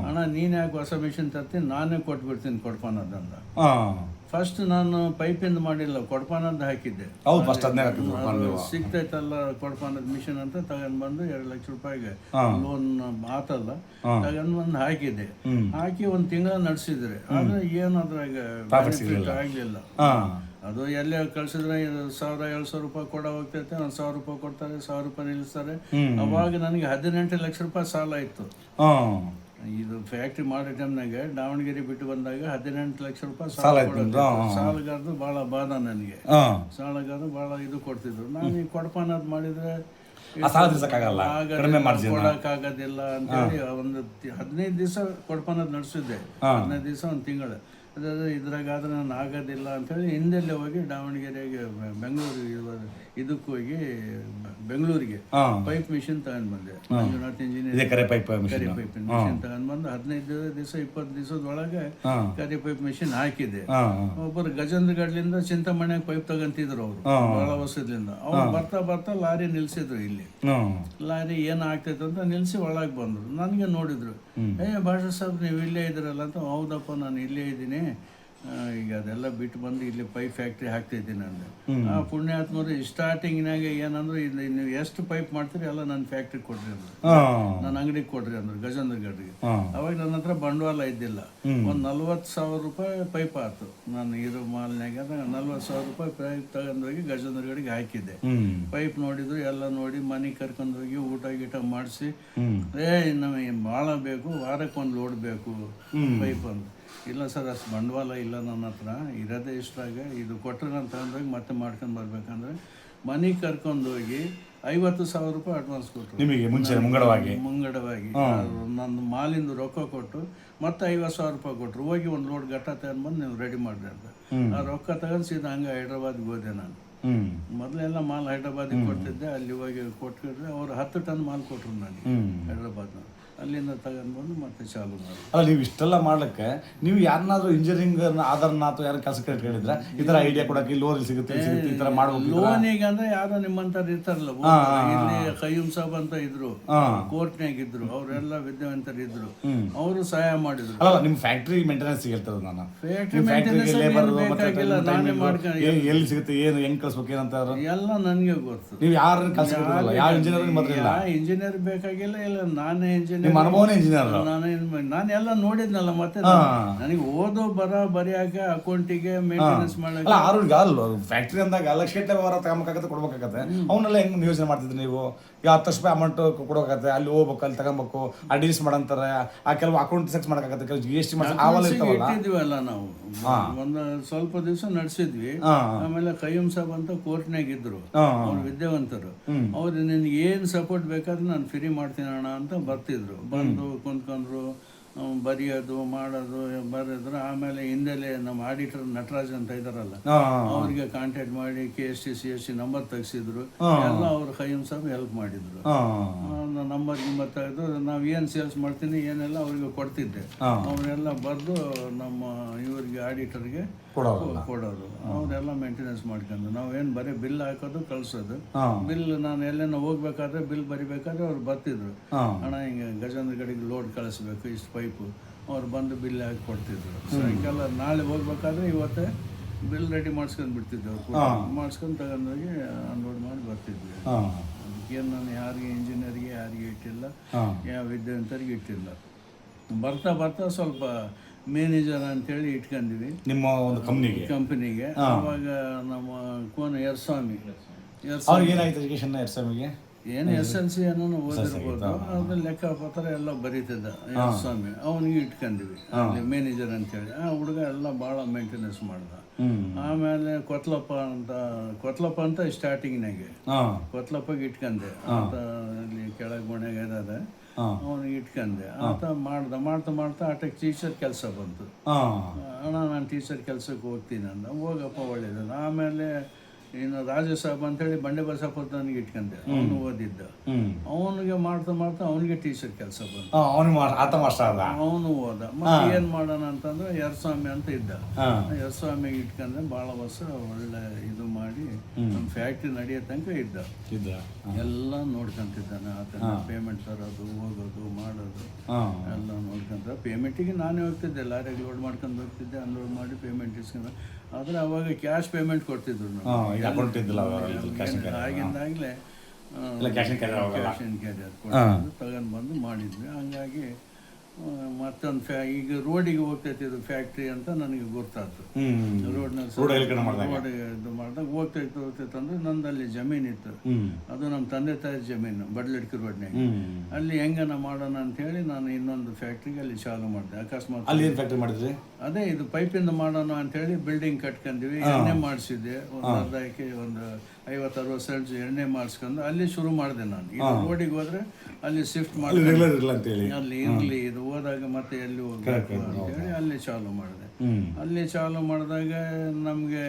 ಅಣ್ಣ ನೀನ್ ಯಾಕೆ ಹೊಸ ಮಿಷಿನ್ ತರ್ತೀನಿ, ನಾನೇ ಕೊಟ್ಬಿಡ್ತೀನಿ ಕೊಡಪಾನದಂದ. ಫಸ್ಟ್ ನಾನು ಪೈಪಿಂದ ಮಾಡಿಲ್ಲ, ಕೊಡಪಾನದ್ದು ಹಾಕಿದ್ದೆ. ಸಿಕ್ತೈತಲ್ಲ ಕೊಡಪಾನದ ಮಿಷಿನ್ ಅಂತ ತಗೊಂಡ್ ಬಂದು 2 ಲಕ್ಷ ರೂಪಾಯಿಗೆ ಲೋನ್ ಆತಲ್ಲ ತಗೊಂಡ್ ಬಂದು ಹಾಕಿದ್ದೆ. ಹಾಕಿ 1 ತಿಂಗಳ ನಡೆಸಿದ್ರೆ ಆದ್ರೆ ಏನು ಅದ್ರಾಗ ಬೆನಿಫಿಟ್ ಆಗ್ಲಿಲ್ಲ. ಅದು ಎಲ್ಲೇ ಕಳ್ಸಿದ್ರೆ 1000-1200 ರೂಪಾಯಿ ಕೊಡ ಹೋಗ್ತೈತೆ, 1000 ರೂಪಾಯಿ ಕೊಡ್ತಾರೆ, 1000 ರೂಪಾಯಿ ನಿಲ್ಲಿಸ್ತಾರೆ. ಅವಾಗ ನನಗೆ 18 ಲಕ್ಷ ರೂಪಾಯಿ ಸಾಲ ಇತ್ತು. ಇದು ಫ್ಯಾಕ್ಟ್ರಿ ಮಾಡೋ ಟೈಮ್ನಾಗ ದಾವಣಗೆರೆ ಬಿಟ್ಟು ಬಂದಾಗ 18 ಲಕ್ಷ ರೂಪಾಯಿ ಸಾಲಗಾರದು ಬಹಳ ಬಾಧ ನನಗೆ. ಸಾಲಗಾರದು ಬಹಳ ಇದು ಕೊಡ್ತಿದ್ರು. ನಾನು ಈ ಕೊಡಪಾನದ್ ಮಾಡಿದ್ರೆ ಕೊಡಕ್ಕಾಗೋದಿಲ್ಲ ಅಂತೇಳಿ ಒಂದು 15 ದಿವಸ ಕೊಡಪಾನದ್ ನಡೆಸಿದ್ದೆ. 15 ದಿವಸ 1 ತಿಂಗಳು. ಇದ್ರಾಗಾದ್ರೆ ನಾನು ಆಗೋದಿಲ್ಲ ಅಂತೇಳಿ ಹಿಂದೆಲ್ಲೇ ಹೋಗಿ ದಾವಣಗೆರೆಗೆ ಇದಕ್ಕೆ ಹೋಗಿ ಬೆಂಗಳೂರಿಗೆ ಪೈಪ್ ಮಿಷಿನ್ ತಗೊಂಡ್ ಬಂದೆ. ಮಂಜುನಾಥ್ ಇಂಜಿನಿಯರ್ ಕರೆ ಪೈಪ್ ಮಿಷಿನ್ ತಗೊಂಡ್ ಬಂದು 15 ದಿವಸ 20 ದಿವಸದೊಳಗೆ ಕರೆ ಪೈಪ್ ಮಿಷಿನ್ ಹಾಕಿದೆ. ಒಬ್ಬರು ಗಜೇಂದ್ರ ಗಡ್ಲಿಂದ ಚಿಂತಾಮಣಿಯಾಗ ಪೈಪ್ ತಗೊಂತಿದ್ರು ಅವರು ಬಹಳ ವರ್ಷದಿಂದ. ಅವ್ರು ಬರ್ತಾ ಲಾರಿ ನಿಲ್ಸಿದ್ರು ಇಲ್ಲಿ. ಲಾರಿ ಏನ್ ಆಗ್ತೈತೆ ಅಂತ ನಿಲ್ಸಿ ಒಳಗೆ ಬಂದ್ರು. ನನ್ಗೆ ನೋಡಿದ್ರು, ಭಾಷಾ ಸಾಬ್ ನೀವು ಇಲ್ಲೇ ಇದ್ರಲ್ಲ ಅಂತ. ಹೌದಪ್ಪ ನಾನು ಇಲ್ಲೇ ಇದ್ದೀನಿ, ಈಗ ಅದೆಲ್ಲ ಬಿಟ್ಟು ಬಂದು ಇಲ್ಲಿ ಪೈಪ್ ಫ್ಯಾಕ್ಟ್ರಿ ಹಾಕ್ತಾ ಇದ್ದೀನಿ ಅಂದೆ. ಆ ಪುಣ್ಯಾತ್ಮರು ಸ್ಟಾರ್ಟಿಂಗ್ನಾಗ ಏನಂದ್ರು, ನೀವು ಎಷ್ಟು ಪೈಪ್ ಮಾಡ್ತೀರಿ ಎಲ್ಲ ನನ್ನ ಫ್ಯಾಕ್ಟ್ರಿ ಕೊಡ್ರಿ ಅಂದ್ರು, ನನ್ನ ಅಂಗಡಿಗೆ ಕೊಡ್ರಿ ಅಂದ್ರು ಗಜೇಂದ್ರ ಗಡ್ಗೆ. ಅವಾಗ ನನ್ನ ಹತ್ರ ಬಂಡವಾಳ ಇದ್ದಿಲ್ಲ. ಒಂದು 40,000 ರೂಪಾಯಿ ಪೈಪ್ ಆಯ್ತು. ನಾನು ಇರೋ ಮಾಲ್ನಾಗ 40,000 ರೂಪಾಯಿ ಪೈಪ್ ತಗೊಂಡೋಗಿ ಗಜೇಂದ್ರ ಗಡ್ಗೆ ಹಾಕಿದ್ದೆ. ಪೈಪ್ ನೋಡಿದ್ರು, ಎಲ್ಲ ನೋಡಿ ಮನೆಗೆ ಕರ್ಕೊಂಡೋಗಿ ಊಟ ಗೀಟ ಮಾಡಿಸಿ, ನಮಗೆ ಭಾಳ ಬೇಕು, ವಾರಕ್ಕೆ 1 ಲೋಡ್ ಬೇಕು ಪೈಪ್ ಅಂತ. ಇಲ್ಲ ಸರ್ ಅಷ್ಟು ಬಂಡವಾಳ ಇಲ್ಲ ನನ್ನ ಹತ್ರ, ಇರೋದೇ ಇಷ್ಟಾಗ, ಇದು ಕೊಟ್ಟರೆ ನಾನು ತಗೊಂಡೋಗಿ ಮತ್ತೆ ಮಾಡ್ಕೊಂಡು ಬರ್ಬೇಕಂದ್ರೆ ಮನೆಗೆ ಕರ್ಕೊಂಡೋಗಿ 50,000 ರೂಪಾಯಿ ಅಡ್ವಾನ್ಸ್ ಕೊಟ್ಟರು ನಿಮಗೆ ಮುಂಗಡವಾಗಿ. ನನ್ನ ಮಾಲಿಂದ ರೊಕ್ಕ ಕೊಟ್ಟು ಮತ್ತೆ 50,000 ರೂಪಾಯಿ ಕೊಟ್ಟರು. ಹೋಗಿ 1 ಲೋಡ್ ಗಟ್ಟ ತಗೊಂಡ್ಬಂದು ನೀವು ರೆಡಿ ಮಾಡ್ರಿ ಅಂತ. ಆ ರೊಕ್ಕ ತಗೊಂಡು ಸೀದಾ ಹಂಗೆ ಹೈದ್ರಾಬಾದ್ಗೆ ಹೋದೆ ನಾನು. ಮೊದಲೆಲ್ಲ ಮಾಲ್ ಹೈದ್ರಾಬಾದಿಗೆ ಕೊಡ್ತಿದ್ದೆ. ಅಲ್ಲಿ ಹೋಗಿ ಕೊಟ್ಟಿದ್ರೆ ಅವ್ರು 10 ಟನ್ ಮಾಲ್ ಕೊಟ್ಟರು ನನಗೆ ಹೈದ್ರಾಬಾದ್ನ. ಅಲ್ಲಿಂದ ತಗೊಂಡ್ಬಂದು ಮತ್ತೆ ಚಾಲು ಮಾಡಿ. ಅಲ್ಲ ನೀವು ಇಷ್ಟೆಲ್ಲ ಮಾಡ್ಲಿಕ್ಕೆ ನೀವು ಯಾರನ್ನಾದ್ರೂ ಇಂಜಿನಿಯರಿಂಗ್ ಆಧಾರನ ಅಥವಾ ಯಾರು ಕೆಲಸಕ್ಕೆ ಇಟ್ಕೊಂಡಿದ್ರ ಈ ತರ ಐಡಿಯಾ ಕೊಡಕ್ಕೆ ಲೋನ್ ಸಿಗುತ್ತೆ ಈ ತರ ಮಾಡ್ಬೇಕು ಲೋನಿಗೆ ಅಂದ್ರೆ ಯಾರೋ ನಿಮ್ಮಂತವ್ರು ಇರ್ತಾರಲ್ಲ, ಇಲ್ಲಿ ಕಯ್ಯೂಮ್ ಸಾಬ್ ಅಂತ ಇದ್ರು, ಕೋರ್ಟ್ನಾಗ ಇದ್ರು, ಅವರೆಲ್ಲ ವಿದ್ಯಾವಂತರು ಇದ್ರು, ಅವರು ಸಹಾಯ ಮಾಡಿದ್ರು. ಅಲ್ಲ ನಿಮ್ಮ ಫ್ಯಾಕ್ಟ್ರಿ ಮೇಂಟೆನೆನ್ಸ್ ಹೇಳ್ತಾರೆ ನಾನು, ಫ್ಯಾಕ್ಟ್ರಿ ಲೇಬರ್ ಬೇಕಾಗಿಲ್ಲ, ನಾನೇ ಮಾಡ್ಕೊಂಡು ಎಲ್ಲಿ ಸಿಗುತ್ತೆ ಏನು ಹೆಂಗ್ ಕಳ್ಸ್ಬೇಕು ಏನಂತ ಎಲ್ಲ ನನಗೆ ಗೊತ್ತು. ನೀವು ಯಾರು ಕೆಲಸ ಯಾವ ಇಂಜಿನಿಯರ್ ಮೊದಲಿಲ್ಲ, ಯಾವ ಇಂಜಿನಿಯರ್ ಬೇಕಾಗಿಲ್ಲ, ಇಲ್ಲ ನಾನೇ ಇಂಜಿನಿಯರ್, ನಿಮ್ಮ ಅನುಭವನೇ ಇಂಜಿನಿಯರ್. ನಾನೆಲ್ಲ ನೋಡಿದ್ನಲ್ಲ, ಮತ್ತೆ ನನಗೆ ಓದೋ ಬರೆಯಾಕ ಅಕೌಂಟಿಗೆ ಮೇಂಟೆನೆನ್ಸ್ ಮಾಡಕ್ಕೆ. ಅಲ್ಲ ಆರೋಗ್ಯ ಅಲ್ಲ ಫ್ಯಾಕ್ಟ್ರಿ ಅಂದಾಗ ಲಕ್ಷ ಗಟ್ಟಲೆ ವ್ಯವಹಾರ ತಗೊಂಬೇಕಾಗತ್ತೆ ಕೊಡ್ಬೇಕಾಗತ್ತೆ, ಅವನ್ನೆಲ್ಲ ಹೆಂಗ್ ಯೋಚನೆ ಮಾಡ್ತಿದ್ರಿ ನೀವು? ಈಗ 10 ಲಕ್ಷ ರೂಪಾಯಿ ಅಮೌಂಟ್ ಕೊಡ್ಬೇಕಾಗತ್ತೆ, ಅಲ್ಲಿ ಹೋಗ್ಬೇಕು, ಅಲ್ಲಿ ತಗೊಬೇಕು, ಅಡ್ಡಿಸ್ ಮಾಡಂತಾರೆ, ಆ ಕೆಲವು ಅಕೌಂಟ್ ಸೆಕ್ಸ್ ಮಾಡಕ್ಕಾಗತ್ತೆ, ಕೆಲವು GST ಇಟ್ಟಿದ್ವಲ್ಲ ನಾವು, ಒಂದು ಸ್ವಲ್ಪ ದಿವಸ ನಡೆಸಿದ್ವಿ. ಆಮೇಲೆ ಕಯ್ಯೂಮ್ ಸಾಬ್ ಅಂತ ಕೋರ್ಟ್ನಾಗ ಇದ್ರು, ಅವ್ರು ವಿದ್ಯಾವಂತರು, ಅವ್ರು ನಿನ್ಗೆ ಏನ್ ಸಪೋರ್ಟ್ ಬೇಕಾದ್ರೆ ನಾನು ಫ್ರೀ ಮಾಡ್ತೀನಿ ಅಣ್ಣ ಅಂತ ಬರ್ತಿದ್ರು, ಬಂದು ಕುಂತ್ಕೊಂಡ್ರು, ಬರೆಯೋದು ಮಾಡೋದು ಬರೆದ್ರು. ಆಮೇಲೆ ಹಿಂದೆಲೆ ನಮ್ಮ ಆಡಿಟರ್ ನಟರಾಜ್ ಅಂತ ಇದಾರಲ್ಲ, ಅವ್ರಿಗೆ ಕಾಂಟ್ಯಾಕ್ಟ್ ಮಾಡಿ KST ನಂಬರ್ ತೆಗ್ಸಿದ್ರು, ಎಲ್ಲ ಅವ್ರು ಕಯ್ಯೂಮ್ ಸಾಬ್ ಹೆಲ್ಪ್ ಮಾಡಿದ್ರು. ನಂಬರ್ ತೆಗೆದು ನಾವ್ ಏನ್ ಸೇಲ್ಸ್ ಮಾಡ್ತೀನಿ ಏನೆಲ್ಲ ಅವ್ರಿಗೆ ಕೊಡ್ತಿದ್ದೆ, ಅವರೆಲ್ಲ ಬರೆದು ನಮ್ಮ ಇವ್ರಿಗೆ ಆಡಿಟರ್ಗೆ ಕೊಡೋದು, ಅವರೆಲ್ಲ ಮೇಂಟೆನೆನ್ಸ್ ಮಾಡ್ಕೊಂಡು ನಾವೇನು ಬರೀ ಬಿಲ್ ಹಾಕೋದು ಕಳ್ಸೋದು. ಬಿಲ್ ನಾನು ಎಲ್ಲೇನೋ ಹೋಗ್ಬೇಕಾದ್ರೆ ಬಿಲ್ ಬರಿಬೇಕಾದ್ರೆ ಅವ್ರು ಬರ್ತಿದ್ರು, ಅಣ್ಣ ಹಿಂಗೆ ಗಜೇಂದ್ರ ಗಡಿಗೆ ಲೋಡ್ ಕಳಿಸ್ಬೇಕು ಇಷ್ಟು ಪೈಪು, ಅವ್ರು ಬಂದು ಬಿಲ್ ಹಾಕಿ ಕೊಡ್ತಿದ್ರು. ಸಾಯಂಕಾಲ ನಾಳೆ ಹೋಗ್ಬೇಕಾದ್ರೆ ಇವತ್ತೇ ಬಿಲ್ ರೆಡಿ ಮಾಡಿಸ್ಕೊಂಡು ಬಿಡ್ತಿದ್ದೆ, ಅವ್ರು ಮಾಡಿಸ್ಕೊಂಡು ತಗೊಂಡೋಗಿ ಅನ್ಲೋಡ್ ಮಾಡಿ ಬರ್ತಿದ್ವಿ. ಅದಕ್ಕೇನು ನಾನು ಯಾರಿಗೆ ಇಂಜಿನಿಯರ್ಗೆ ಯಾರಿಗೆ ಇಟ್ಟಿಲ್ಲ, ಯಾವ ವಿದ್ಯಾವಂತರಿಗೆ ಇಟ್ಟಿಲ್ಲ. ಬರ್ತಾ ಬರ್ತಾ ಸ್ವಲ್ಪ ಮ್ಯಾನೇಜರ್ ಅಂತೇಳಿ ಇಟ್ಕೊಂಡಿವಿ ನಿಮ್ಮ ಒಂದು ಕಂಪನಿಗೆ. ಅವಾಗ ನಮ್ಮ ಕೋನ ಯರ್ಸ್ವಾಮಿ ಏನಾಯ್ತು ಎಜುಕೇಶನ್ ಯರ್ಸ್ವಾಮಿಗೆ? ಏನು SLC ಏನೋ ಓದಿರ್ಬೋದು, ಅದ್ರ ಲೆಕ್ಕಪತ್ರ ಎಲ್ಲ ಬರೀತಿದ್ದ ಯರ್ಸ್ವಾಮಿ, ಅವನಿಗೆ ಇಟ್ಕೊಂಡಿವಿ ಅಲ್ಲಿ ಮ್ಯಾನೇಜರ್ ಅಂತೇಳಿ. ಆ ಹುಡುಗ ಎಲ್ಲ ಭಾಳ ಮೇಂಟೆನೆನ್ಸ್ ಮಾಡ್ದ. ಆಮೇಲೆ ಕೊತ್ಲಪ್ಪ ಅಂತ ಸ್ಟಾರ್ಟಿಂಗ್ನಾಗೆ ಕೊತ್ಲಪ್ಪಗೆ ಇಟ್ಕೊಂಡೆ ಅಂತ, ಅಲ್ಲಿ ಕೆಳಗೆ ಮನೆಗೆ ಇರೋದೆ, ಅವನಿಗೆ ಇಟ್ಕೊಂಡೆ. ಆತ ಮಾಡ್ತಾ ಆಟಕ್ಕೆ ಟೀಚರ್ ಕೆಲಸ ಬಂತು. ಅಣ್ಣ ನಾನು ಟೀಚರ್ ಕೆಲಸಕ್ಕೆ ಹೋಗ್ತೀನಿ ಅಂದ, ಹೋಗಪ್ಪ ಒಳ್ಳೇದಲ್ಲ. ಆಮೇಲೆ ಇನ್ನು ರಾಜು ಸಾಬ್ ಅಂತೇಳಿ ಬಂಡೆ ಬಸಪ್ಪ ನನಗೆ ಇಟ್ಕೊಂಡೆ, ಅವನು ಓದಿದ್ದ, ಅವನಿಗೆ ಮಾಡ್ತಾ ಅವನಿಗೆ ಟೀಚರ್ ಕೆಲಸ ಬಂತು, ಅವನು ಓದ. ಮತ್ತೆ ಏನ್ ಮಾಡೋಣ ಅಂತಂದ್ರೆ ಯರ್ಸ್ವಾಮಿ ಅಂತ ಇದ್ದ, ಯರ್ಸ್ವಾಮಿಗೆ ಇಟ್ಕೊಂಡ್ರೆ ಭಾಳ ವರ್ಷ ಒಳ್ಳೆ ಇದು ಮಾಡಿ ನಮ್ಮ ಫ್ಯಾಕ್ಟ್ರಿ ನಡೆಯೋ ತನಕ ಇದ್ದ, ಎಲ್ಲ ನೋಡ್ಕೊಂತಿದ್ದಾನೆ. ಆತನ ಪೇಮೆಂಟ್ ತರೋದು, ಹೋಗೋದು, ಮಾಡೋದು ಎಲ್ಲ ನೋಡ್ಕೊಂತ. ಪೇಮೆಂಟಿಗೆ ನಾನೇ ಹೋಗ್ತಿದ್ದೆ, ಲಾರಿಗೆ ಲೋಡ್ ಮಾಡ್ಕೊಂಡು ಹೋಗ್ತಿದ್ದೆ, ಅನ್ಲೋಡ್ ಮಾಡಿ ಪೇಮೆಂಟ್ ಇಸ್ಕೊಂಡು. ಆದ್ರೆ ಅವಾಗ ಕ್ಯಾಶ್ ಪೇಮೆಂಟ್ ಕೊಡ್ತಿದ್ರು ನಾವು, ಆಗಿಂದಾಗಲೇ ಕ್ಯಾಶ್ ಇನ್ ಕ್ಯಾರಿಯರ್ ತಗೊಂಡು ಬಂದು ಮಾಡಿದ್ವಿ. ಹಂಗಾಗಿ ಮತ್ತೊಂದು ಈಗ ರೋಡಿಗೆ ಹೋಗ್ತೈತಿದ್ದು ಫ್ಯಾಕ್ಟ್ರಿ ಅಂತ ನನಗೆ ಗೊತ್ತಾಯ್ತು. ರೋಡ್ ಇದು ಮಾಡಿದಾಗ ಹೋಗ್ತೈತೆ ಅಂದ್ರೆ ನಂದಲ್ಲಿ ಜಮೀನಿತ್ತು, ಅದು ನಮ್ಮ ತಂದೆ ತಾಯಿ ಜಮೀನು ಬಡ್ಲಡ್ಕಿ ರೋಡ್ನಾಗ. ಅಲ್ಲಿ ಹೆಂಗನ ಮಾಡೋಣ ಅಂತ ಹೇಳಿ ನಾನು ಇನ್ನೊಂದು ಫ್ಯಾಕ್ಟ್ರಿಗೆ ಅಲ್ಲಿ ಚಾಲು ಮಾಡಿದೆ. ಅಕಸ್ಮಾತ್ ಅಲ್ಲಿ ಫ್ಯಾಕ್ಟ್ರಿ ಮಾಡಿದ್ರಿ? ಅದೇ ಇದು ಪೈಪಿಂದ ಮಾಡೋಣ ಅಂತ ಹೇಳಿ ಬಿಲ್ಡಿಂಗ್ ಕಟ್ಕೊಂಡಿವಿ, ಎಣ್ಣೆ ಮಾಡಿಸಿದ್ದೆ. ಒಂದು ಅರ್ಧಕ್ಕೆ ಒಂದು 50-60 ಸೆಂಟ್ಸ್ ಎಣ್ಣೆ ಮಾಡಿಸ್ಕೊಂಡು ಅಲ್ಲಿ ಶುರು ಮಾಡಿದೆ ನಾನು. ಇದು ರೋಡಿಗೆ ಹೋದ್ರೆ ಅಲ್ಲಿ ಶಿಫ್ಟ್ ಮಾಡಿ ಅಲ್ಲಿ ಇರ್ಲಿ, ಇದು ಹೋದಾಗ ಮತ್ತೆ ಎಲ್ಲಿ ಹೋಗ್ಬೇಕು ಅಂತೇಳಿ ಅಲ್ಲಿ ಚಾಲು ಮಾಡಿದೆ. ಅಲ್ಲಿ ಚಾಲು ಮಾಡಿದಾಗ ನಮಗೆ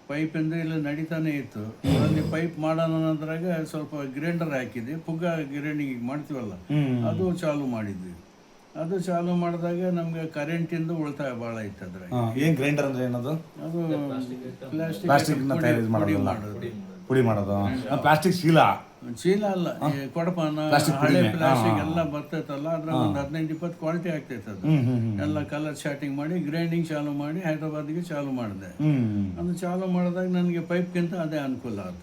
ಪೈಪಿಂದ ಇಲ್ಲಿ ನಡೀತಾನೆ ಇತ್ತು. ಅಲ್ಲಿ ಪೈಪ್ ಮಾಡೋಣ ಅಂದ್ರಾಗ ಸ್ವಲ್ಪ ಗ್ರೈಂಡರ್ ಹಾಕಿದ್ವಿ, ಪುಗ್ಗ ಗ್ರೈಂಡಿಂಗ್ ಮಾಡ್ತೀವಲ್ಲ ಅದು ಚಾಲು ಮಾಡಿದ್ವಿ. ಅದು ಚಾಲು ಮಾಡಿದಾಗ ನಮ್ಗೆ ಕರೆಂಟಿಂದ ಉಳಿತಾಯ ಭಾಳ ಇತ್ತು. ಅದ್ರಾಗ ಏನ್ ಗ್ರೈಂಡರ್ ಅಂದ್ರೆ ಏನದು? ಅದು ಪ್ಲಾಸ್ಟಿಕ್ ಪುಡಿ ಮಾಡೋದು, ಪ್ಲಾಸ್ಟಿಕ್ ಚೀಲ ಅಲ್ಲ, ಕೊಡಪಾನ, ಹಳೆ ಪ್ಲಾಸ್ಟಿಕ್ ಎಲ್ಲ ಬರ್ತೈತಲ್ಲ, ಅದ್ರಾಗ ಒಂದು 15-20 ಕ್ವಾಲಿಟಿ ಆಗ್ತೈತೆ. ಅದು ಎಲ್ಲ ಕಲರ್ ಶಾರ್ಟಿಂಗ್ ಮಾಡಿ ಗ್ರೈಂಡಿಂಗ್ ಚಾಲು ಮಾಡಿ ಹೈದ್ರಾಬಾದ್ಗೆ ಚಾಲು ಮಾಡಿದೆ. ಅದು ಚಾಲು ಮಾಡಿದಾಗ ನನಗೆ ಪೈಪ್ಗಿಂತ ಅದೇ ಅನುಕೂಲ ಆಯ್ತು.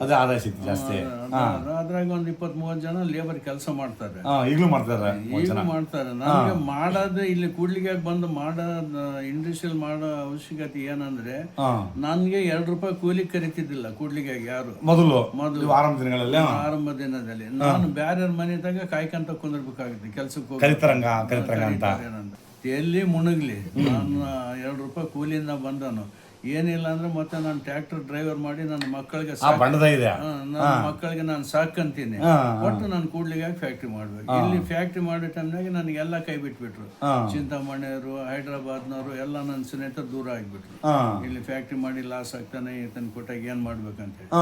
ಅದ್ರಾಗ ಒಂದು 20-30 ಜನ ಲೇಬರ್ ಕೆಲಸ ಮಾಡ್ತಾರೆ, ಈಗಲೂ ಮಾಡ್ತಾರೆ. ನನಗೆ ಮಾಡೋದು ಇಲ್ಲಿ ಕೂಡ್ಲಿಗೆ ಬಂದು ಮಾಡೋ ಇಂಡಸ್ಟ್ರಿಯಲ್ ಮಾಡೋ ಅವಶ್ಯಕತೆ ಏನಂದ್ರೆ, ನನ್ಗೆ ₹2 ಕೂಲಿ ಕರಿತಿದ್ದಿಲ್ಲ ಕೂಡ್ಲಿಗೆ ಯಾರು. ಮೊದಲು ಆರಂಭ ದಿನದಲ್ಲಿ ನಾನು ಬ್ಯಾರ್ಯಾರ ಮನೆದಾಗ ಕಾಯ್ಕಂತ ಕುಂದಿರ್ಬೇಕಾಗುತ್ತೆ ಕೆಲ್ಸಕ್ಕೆ ಹೋಗಿ. ಎಲ್ಲಿ ಮುಣಗ್ಲಿ, ನಾನು ₹2 ಕೂಲಿಯಿಂದ ಬಂದನು. ಏನಿಲ್ಲ ಅಂದ್ರೆ ಮತ್ತೆ ನಾನು ಟ್ರ್ಯಾಕ್ಟರ್ ಡ್ರೈವರ್ ಮಾಡಿ ನನ್ನ ಮಕ್ಕಳಿಗೆ ನಾನು ಸಾಕಂತೀನಿ. ಒಟ್ಟು ನಾನು ಕೂಡ್ಲಿಗೆ ಫ್ಯಾಕ್ಟ್ರಿ ಮಾಡ್ಬೇಕು. ಇಲ್ಲಿ ಫ್ಯಾಕ್ಟ್ರಿ ಮಾಡೋ ಟೈಮ್ನಾಗ ನನಗೆಲ್ಲ ಕೈ ಬಿಟ್ಬಿಟ್ರು. ಚಿಂತಾಮಣಿಯವರು, ಹೈದ್ರಾಬಾದ್ನವರು ಎಲ್ಲ ನನ್ನ ಸ್ನೇಹಿತರು ದೂರ ಆಗ್ಬಿಟ್ರು. ಇಲ್ಲಿ ಫ್ಯಾಕ್ಟ್ರಿ ಮಾಡಿ ಲಾಸ್ ಆಗ್ತಾನೆ ಇದನ್ನ ಕೊಟ್ಟಾಗ ಏನ್ ಮಾಡ್ಬೇಕಂತ ಹೇಳಿ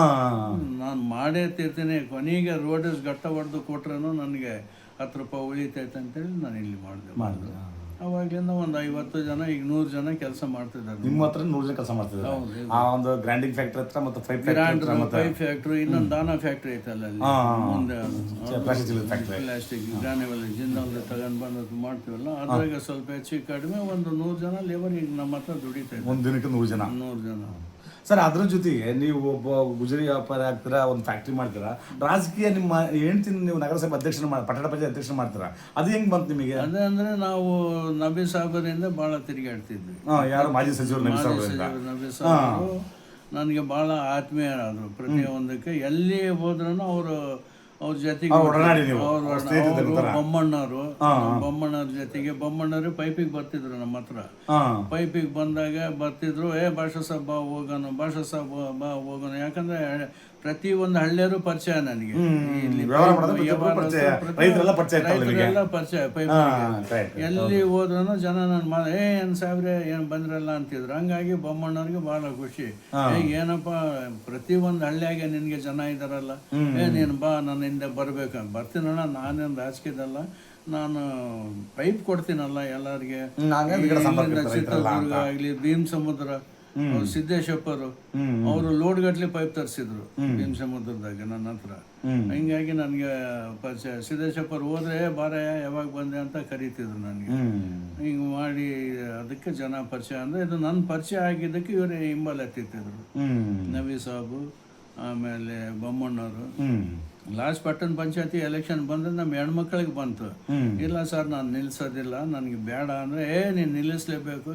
ನಾನು ಮಾಡೇ ತಿರ್ತೀನಿ. ಕೊನೆಗೆ ರೋಡಸ್ ಗಟ್ಟ ಹೊಡೆದು ಕೊಟ್ರೇನು ನನಗೆ 10 ರೂಪಾಯಿ ಉಳಿತೈತೆ ಅಂತೇಳಿ ನಾನು ಇಲ್ಲಿ ಮಾಡಿದೆ. ಅವಾಗಲಿಂದ ಒಂದು 50 ಜನ, ಈಗ 100 ಜನ ಕೆಲಸ ಮಾಡ್ತಿದ್ದಾರೆ. ನಿಮ್ಮ ಹತ್ರ 100 ಜನ ಕೆಲಸ ಮಾಡ್ತಿದ್ದಾರೆ. ಹೌದು. ಆ ಒಂದು ಗ್ರೈಂಡಿಂಗ್ ಫ್ಯಾಕ್ಟ್ರಿ ಹತ್ರ ಮತ್ತು ಪೈಪ್ ಫ್ಯಾಕ್ಟ್ರಿ, ಇನ್ನೊಂದು ದಾನ ಫ್ಯಾಕ್ಟ್ರಿ ಐತಲ್ಲ ಅಲ್ಲಿ ಮುಂದೆ, ಪ್ಲಾಸ್ಟಿಕ್ ಗ್ರಾನ್ಯುವಲ್ ಜಿಂದಾಲ್ ತಗೊಂಡ್ ಬಂದು ಮಾಡ್ತೀವಲ್ಲ, ಅದ್ರಾಗ ಸ್ವಲ್ಪ ಹೆಚ್ಚು ಕಡಿಮೆ ಒಂದು 100 ಜನ ಲೇಬರ್ ಈಗ ನಮ್ಮ ಹತ್ರ ದುಡಿತಾ ಒಂದು ದಿನಕ್ಕೆ 100 ಜನ. 100 ಜನ. ಸರ್, ಅದ್ರ ಜೊತೆಗೆ ನೀವು ಒಬ್ಬ ಗುಜರಿ ವ್ಯಾಪಾರ ಆಗ್ತೀರಾ, ಒಂದು ಫ್ಯಾಕ್ಟ್ರಿ ಮಾಡ್ತೀರಾ, ರಾಜಕೀಯ ನಿಮ್ಮ ಹೆಂಡ್ತಿನ ನೀವು ನಗರಸಭೆ ಅಧ್ಯಕ್ಷನ ಪಟ್ಟಣ ಪಂಚಾಯತ್ ಅಧ್ಯಕ್ಷನ ಮಾಡ್ತೀರಾ, ಅದು ಹೆಂಗ್ ಬಂತು ನಿಮಗೆ? ಅದೇ ಅಂದ್ರೆ ನಾವು ನಬಿ ಸಾಹೇಬರಿಂದ ಭಾಳ ತಿರುಗಾಡ್ತಿದ್ವಿ. ಯಾರು ಮಾಜಿ ಸಚಿವರು ನಬಿ ಸಾಹೇಬರು ನನಗೆ ಭಾಳ ಆತ್ಮೀಯರಾದರು. ಪ್ರತಿಯೊಂದಕ್ಕೆ ಎಲ್ಲಿ ಹೋದ್ರೂ ಅವ್ರ ಜೊತೆಗೆ ಬೊಮ್ಮಣ್ಣವ್ರ ಜೊತೆಗೆ ಬೊಮ್ಮಣ್ಣರು ಪೈಪಿಗೆ ಬರ್ತಿದ್ರು ನಮ್ಮ ಹತ್ರ. ಪೈಪಿಗೆ ಬಂದಾಗ ಬರ್ತಿದ್ರು, ಭಾಷಾ ಸಾಬ್ ಬಾ ಹೋಗೋಣ. ಯಾಕಂದ್ರೆ ಪ್ರತಿ ಒಂದು ಹಳ್ಳಿಯರು ಪರಿಚಯ ನನಗೆ, ರೈತರೆಲ್ಲ ಪರಿಚಯ ಪೈಪಿಗೆ. ಎಲ್ಲಿ ಹೋದ್ರೂ ಜನ ನನ್ನ ಏನ್ ಸಾಹೇಬ್ರೆ ಏನ್ ಬಂದ್ರಲ್ಲ ಅಂತಿದ್ರು. ಹಂಗಾಗಿ ಬೊಮ್ಮಣ್ಣವ್ರಿಗೆ ಬಹಳ ಖುಷಿ. ಏನಪ್ಪ ಪ್ರತಿ ಒಂದು ಹಳ್ಳಿಯಾಗೆ ನಿನ್ಗೆ ಜನ ಇದಾರಲ್ಲ, ನೀನ್ ಬಾ, ನನ್ನ ಹಿಂದೆ ಬರ್ಬೇಕಂತ. ಬರ್ತೀನಣ್ಣ, ನಾನೇನು ರಾಜಕೀಯದಲ್ಲ, ನಾನು ಪೈಪ್ ಕೊಡ್ತೀನಲ್ಲ ಎಲ್ಲರಿಗೆ. ಚಿತ್ರದುರ್ಗ ಆಗ್ಲಿ, ಭೀಮ್ ಸಮುದ್ರ, ಸಿದ್ದೇಶಪ್ಪರು ಅವರು ಲೋಡ್ ಗಟ್ಲೆ ಪೈಪ್ ತರಿಸಿದ್ರು ಭೀಮ್ ಸಮುದ್ರದಾಗ ನನ್ನ ಹತ್ರ. ಹಿಂಗಾಗಿ ನನಗೆ ಪರಿಚಯ. ಸಿದ್ದೇಶಪ್ಪರು ಹೋದ್ರೆ ಬಾರಯ್ಯ ಯಾವಾಗ ಬಂದೆ ಅಂತ ಕರೀತಿದ್ರು ನನಗೆ. ಹಿಂಗೆ ಮಾಡಿ ಅದಕ್ಕೆ ಜನ ಪರಿಚಯ. ಅಂದ್ರೆ ಇದು ನನ್ನ ಪರಿಚಯ ಆಗಿದ್ದಕ್ಕೆ ಇವರೇ ಹಿಂಬಾಲ ಎತ್ತಿತ್ತಿದ್ರು. ನಬಿ ಸಾಬು, ಆಮೇಲೆ ಬೊಮ್ಮಣ್ಣವರು. ಲಾಸ್ಟ್ ಪಟ್ಟಣ ಪಂಚಾಯತಿ ಎಲೆಕ್ಷನ್ ಬಂದ್ರೆ ನಮ್ಮ ಹೆಣ್ಮಕ್ಳಿಗೆ ಬಂತು. ಇಲ್ಲ ಸರ್, ನಾನು ನಿಲ್ಸೋದಿಲ್ಲ, ನನಗೆ ಬೇಡ ಅಂದ್ರೆ, ನೀನು ನಿಲ್ಲಿಸ್ಲೇಬೇಕು,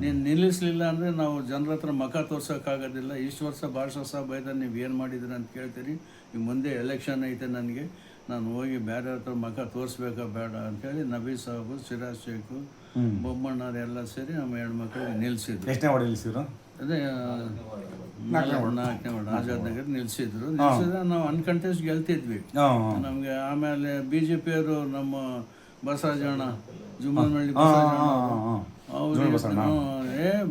ನೀನು ನಿಲ್ಲಿಸ್ಲಿಲ್ಲ ಅಂದ್ರೆ ನಾವು ಜನರ ಹತ್ರ ಮುಖ ತೋರ್ಸೋಕ್ಕಾಗೋದಿಲ್ಲ. ಇಷ್ಟು ವರ್ಷ ಭಾಷಾ ಸಾಬ್ ಬೈದ ನೀವು ಏನು ಮಾಡಿದ್ರಿ ಅಂತ ಕೇಳ್ತೀರಿ, ಈಗ ಮುಂದೆ ಎಲೆಕ್ಷನ್ ಐತೆ, ನನಗೆ ನಾನು ಹೋಗಿ ಬೇರೆ ಹತ್ರ ಮುಖ ತೋರಿಸ್ಬೇಕಾ ಬೇಡ ಅಂತೇಳಿ ನಬಿ ಸಾಬು, ಸಿರಾಜ್ ಶೇಖು, ಬೊಮ್ಮಣ್ಣವ್ರು ಎಲ್ಲ ಸೇರಿ ನಮ್ಮ ಹೆಣ್ಮಕ್ಳಿಗೆ ನಿಲ್ಸಿದ್ರು. ಅದೇ 4ನೇ ವಾರ್ಡ್ ಆಜಾದ್ ನಗರ್ ನಿಲ್ಸಿದ್ರು. ನಾವು ಅನ್ಕಂಟೆಸ್ಟ್ ಗೆಲ್ತಿದ್ವಿ ನಮ್ಗೆ. ಆಮೇಲೆ ಬಿಜೆಪಿಯವರು ನಮ್ಮ ಬಸವರಾಜಣ್ಣ, ಜುಮ್ಮನಹಳ್ಳಿ ಬಸವರಾಜಣ್ಣ, ಅವ್ರು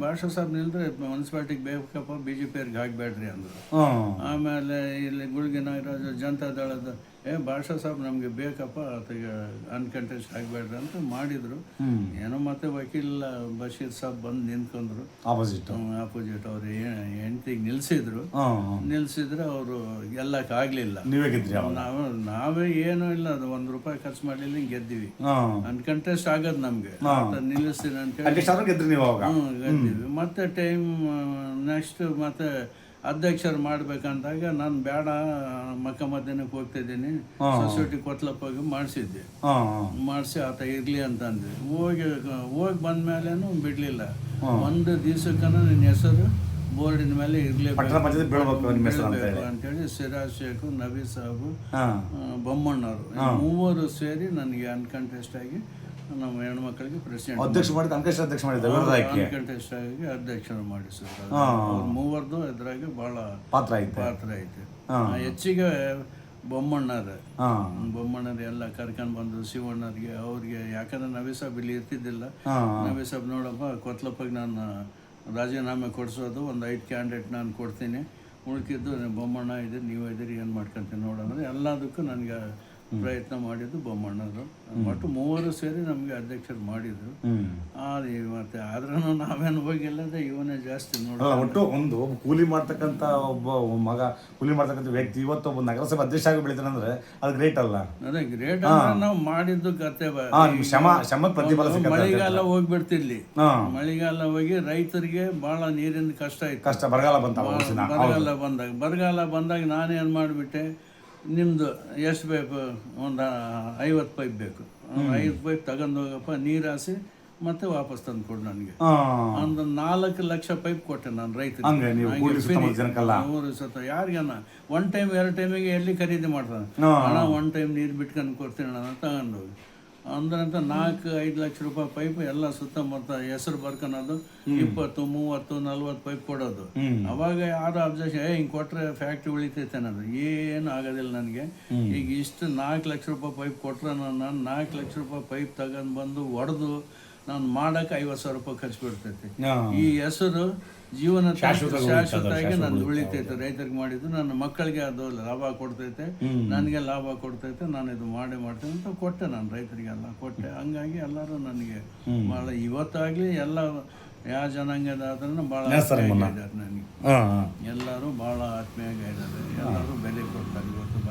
ಭಾಷಾ ಸಾಬ್ ನಿಲ್ದ್ರೆ ಮುನ್ಸಿಪಾಲ್ಟಿಗೆ ಬೇಕಪ್ಪ, ಬಿಜೆಪಿಯವ್ರಿಗೆ ಹಾಕ್ಬೇಡ್ರಿ ಅಂದ್ರು. ಆಮೇಲೆ ಇಲ್ಲಿ ಗುಳ್ಗಿ ನಾಗರಾಜ್ ಜನತಾ ದಳದ ಭಾಷಾ ಸಾಬ್ ನಮ್ಗೆ ಬೇಕಪ್ಪ, ಅದಕ್ಕೆ ಅನ್ಕಂಟೆಸ್ಟ್ ಹಾಕ್ಬೇಡ್ರಿ ಅಂತ ಮಾಡಿದ್ರು. ಏನೋ ಮತ್ತೆ ವಕೀಲ ಬಶೀರ್ ಸಾಬ್ ಬಂದು ನಿಂತ್ಕೊಂಡ್ರು ಆಪೋಸಿಟ್. ಅವ್ರು ಹೆಂಡತಿಗೆ ನಿಲ್ಸಿದ್ರು. ಅವರು ಗೆಲ್ಲಕ್ ಆಗ್ಲಿಲ್ಲ. ನಾವೇ ಏನೂ ಇಲ್ಲ, ಅದು ₹1 ಖರ್ಚು ಮಾಡ್ಲಿಲ್ಲ, ಗೆದ್ದಿವಿ. ಅನ್ಕಂಟೆಸ್ಟ್ ಆಗದ್ ನಮ್ಗೆ, ನಿಲ್ಲಿಸ್ತೀನಿ ಅಂತ ಗೆದ್ದಿವಿ. ಮತ್ತೆ ಟೈಮ್ ನೆಕ್ಸ್ಟ್ ಮತ್ತೆ ಅಧ್ಯಕ್ಷರು ಮಾಡ್ಬೇಕಂದಾಗ ನಾನು ಬೇಡ, ಮಕ್ಕ ಮಧ್ಯಾಹ್ನಕ್ಕೆ ಹೋಗ್ತಿದ್ದೀನಿ, ಸೊಸೈಟಿ ಕೊತ್ಲಪ್ಪ ಹೋಗಿ ಮಾಡಿಸಿ ಆತ ಇರ್ಲಿ ಅಂತ ಅಂದ್ವಿ. ಹೋಗಿ ಬಂದ್ಮೇಲೇನು ಬಿಡ್ಲಿಲ್ಲ. ಒಂದು ದಿವಸಕ್ಕನ ನಿನ್ನ ಹೆಸರು ಬೋರ್ಡಿನ ಮೇಲೆ ಇರ್ಲೇಬೇಕು ಅಂತೇಳಿ ಸಿರಾಜ್ ಶೇಖು, ನಬಿ ಸಾಬು, ಬೊಮ್ಮಣ್ಣವರು 3 ಸೇರಿ ನನಗೆ ಅನ್ಕಂಟೆಸ್ಟ್ ಆಗಿ ನಮ್ಮ ಹೆಣ್ಮಕ್ಳಿಗೆ ಪ್ರೆಸಿಡೆಂಟ್ ಅನ್ಕಂಟೆಸ್ಟ್ ಆಗಿ ಅಧ್ಯಕ್ಷರು ಮಾಡಿಸಿದ್ರು. 3 ಇದ್ರಾಗ ಬಹಳ ಪಾತ್ರ ಐತೆ. ಹೆಚ್ಚಿಗೆ ಬೊಮ್ಮಣ್ಣರು ಎಲ್ಲ ಕರ್ಕೊಂಡ್ ಬಂದು ಶಿವಣ್ಣರಿಗೆ ಅವ್ರಿಗೆ. ಯಾಕಂದ್ರೆ ನಬಿ ಸಾಬ್ ಇಲ್ಲಿ ಇರ್ತಿದ್ದಿಲ್ಲ. ನಬಿ ಸಾಬ್ ನೋಡಪ್ಪ, ಕೊತ್ಲಪ್ಪಗೆ ನಾನು ರಾಜೀನಾಮೆ ಕೊಡಿಸೋದು, ಒಂದು 5 ಕ್ಯಾಂಡಿಡೇಟ್ ನಾನು ಕೊಡ್ತೀನಿ, ಉಳ್ಕಿದ್ದು ಬೊಮ್ಮಣ್ಣ ಇದ್ದೀರಿ, ನೀವು ಇದ್ದೀರಿ, ಏನು ಮಾಡ್ಕೊಂತೀನಿ ನೋಡಂದ್ರೆ ಎಲ್ಲದಕ್ಕೂ ನನಗೆ ಪ್ರಯತ್ನ ಮಾಡಿದ್ದು ಬೊಮ್ಮಣ್ಣರು. ಒಟ್ಟು 3 ಸೇರಿ ನಮಗೆ ಅಧ್ಯಕ್ಷರು ಮಾಡಿದ್ರು. ಮತ್ತೆ ಆದ್ರೂ ನಾವೇನು ಹೋಗಿಲ್ಲದೆ ಇವನೇ ಜಾಸ್ತಿ ನೋಡಿ. ಒಟ್ಟು ಒಂದು ಕೂಲಿ ಮಾಡ್ತಕ್ಕಂಥ ಒಬ್ಬ ಮಗ, ಕೂಲಿ ಮಾಡ್ತಕ್ಕಂಥ ವ್ಯಕ್ತಿ ಇವತ್ತು ಒಬ್ಬ ನಗರಸಭೆ ಅಧ್ಯಕ್ಷ ಆಗಿ ಬೆಳಿತಾನೆ ಅಂದ್ರೆ ಅದು ಗ್ರೇಟ್ ಅಲ್ಲ? ಅದೇ ಗ್ರೇಟ್ ಅಂದ್ರೆ ನಾವು ಮಾಡಿದ್ದು ಕತೆ. ಮಳೆಗಾಲ ಹೋಗ್ಬಿಡ್ತಿರ್ಲಿ, ಮಳೆಗಾಲ ಹೋಗಿ ರೈತರಿಗೆ ಬಹಳ ನೀರಿನ ಕಷ್ಟ ಇತ್ತು. ಬರಗಾಲ ಬಂದಾಗ ನಾನೇನು ಮಾಡಿಬಿಟ್ಟೆ, ನಿಮ್ಮದು ಎಷ್ಟು ಬೇಕು, ಒಂದು 50 ಪೈಪ್ ಬೇಕು, 5 ಪೈಪ್ ತಗೊಂಡು ಹೋಗಪ್ಪ, ನೀರು ಹಾಸಿ ಮತ್ತೆ ವಾಪಸ್ ತಂದು ಕೊಡು ನನಗೆ. ಒಂದು 4 ಲಕ್ಷ ಪೈಪ್ ಕೊಟ್ಟೆ ನಾನು ರೈತರಿಗೆ. ಯಾರಿಗನ 1 ಟೈಮ್ 2 ಟೈಮಿಗೆ ಎಲ್ಲಿ ಖರೀದಿ ಮಾಡ್ತಾನೆ, ಹಣ 1 ಟೈಮ್ ನೀರು ಬಿಟ್ಕೊಂಡು ಕೊಡ್ತೀನಿ ನಾನು ತಗೊಂಡೋಗಿ. ಅಂದ್ರಂತ 4-5 ಲಕ್ಷ ರೂಪಾಯಿ ಪೈಪ್ ಎಲ್ಲ ಸುತ್ತಮುತ್ತ ಹೆಸರು ಬರ್ಕೊಳೋದು, 20, 30, 40 ಪೈಪ್ ಕೊಡೋದು. ಅವಾಗ ಯಾರು ಅಬ್ಜೆಕ್ಷನ್, ಹಿಂಗೆ ಕೊಟ್ರೆ ಫ್ಯಾಕ್ಟ್ರಿ ಉಳಿತೈತೆ ಅನ್ನೋದು. ಏನು ಆಗೋದಿಲ್ಲ ನನಗೆ. ಈಗ ಇಷ್ಟು 4 ಲಕ್ಷ ರೂಪಾಯಿ ಪೈಪ್ ಕೊಟ್ರೆ ನಾನು 4 ಲಕ್ಷ ರೂಪಾಯಿ ಪೈಪ್ ತಗೊಂಡು ಬಂದು ಹೊಡೆದು ನಾನು ಮಾಡೋಕೆ 50,000 ರೂಪಾಯಿ ಖರ್ಚು ಬಿಡ್ತೈತಿ. ಈ ಹೆಸರು ಜೀವನ ಶಾಶ್ವತವಾಗಿ ನಾನು ಉಳಿತೈತೆ. ರೈತರಿಗೆ ಮಾಡಿದ್ದು ನನ್ನ ಮಕ್ಕಳಿಗೆ ಅದು ಲಾಭ ಕೊಡ್ತೈತೆ, ನನಗೆ ಲಾಭ ಕೊಡ್ತೈತೆ. ನಾನು ಇದು ಮಾಡ್ತೇನೆ ಅಂತ ಕೊಟ್ಟೆ, ನಾನು ರೈತರಿಗೆಲ್ಲ ಕೊಟ್ಟೆ. ಹಂಗಾಗಿ ಎಲ್ಲರೂ ನನಗೆ ಭಾಳ ಇವತ್ತಾಗಲಿ ಎಲ್ಲ ಯಾವ ಜನಾಂಗದಾದ್ರೂ ಭಾಳ ಆತ್ಮೀಯ ಇದ್ದಾರೆ ನನಗೆ. ಎಲ್ಲರೂ ಭಾಳ ಆತ್ಮೀಯ ಇದ್ದಾರೆ, ಎಲ್ಲರೂ ಬೆಲೆ ಕೊಡ್ತಾರೆ ಇವತ್ತು.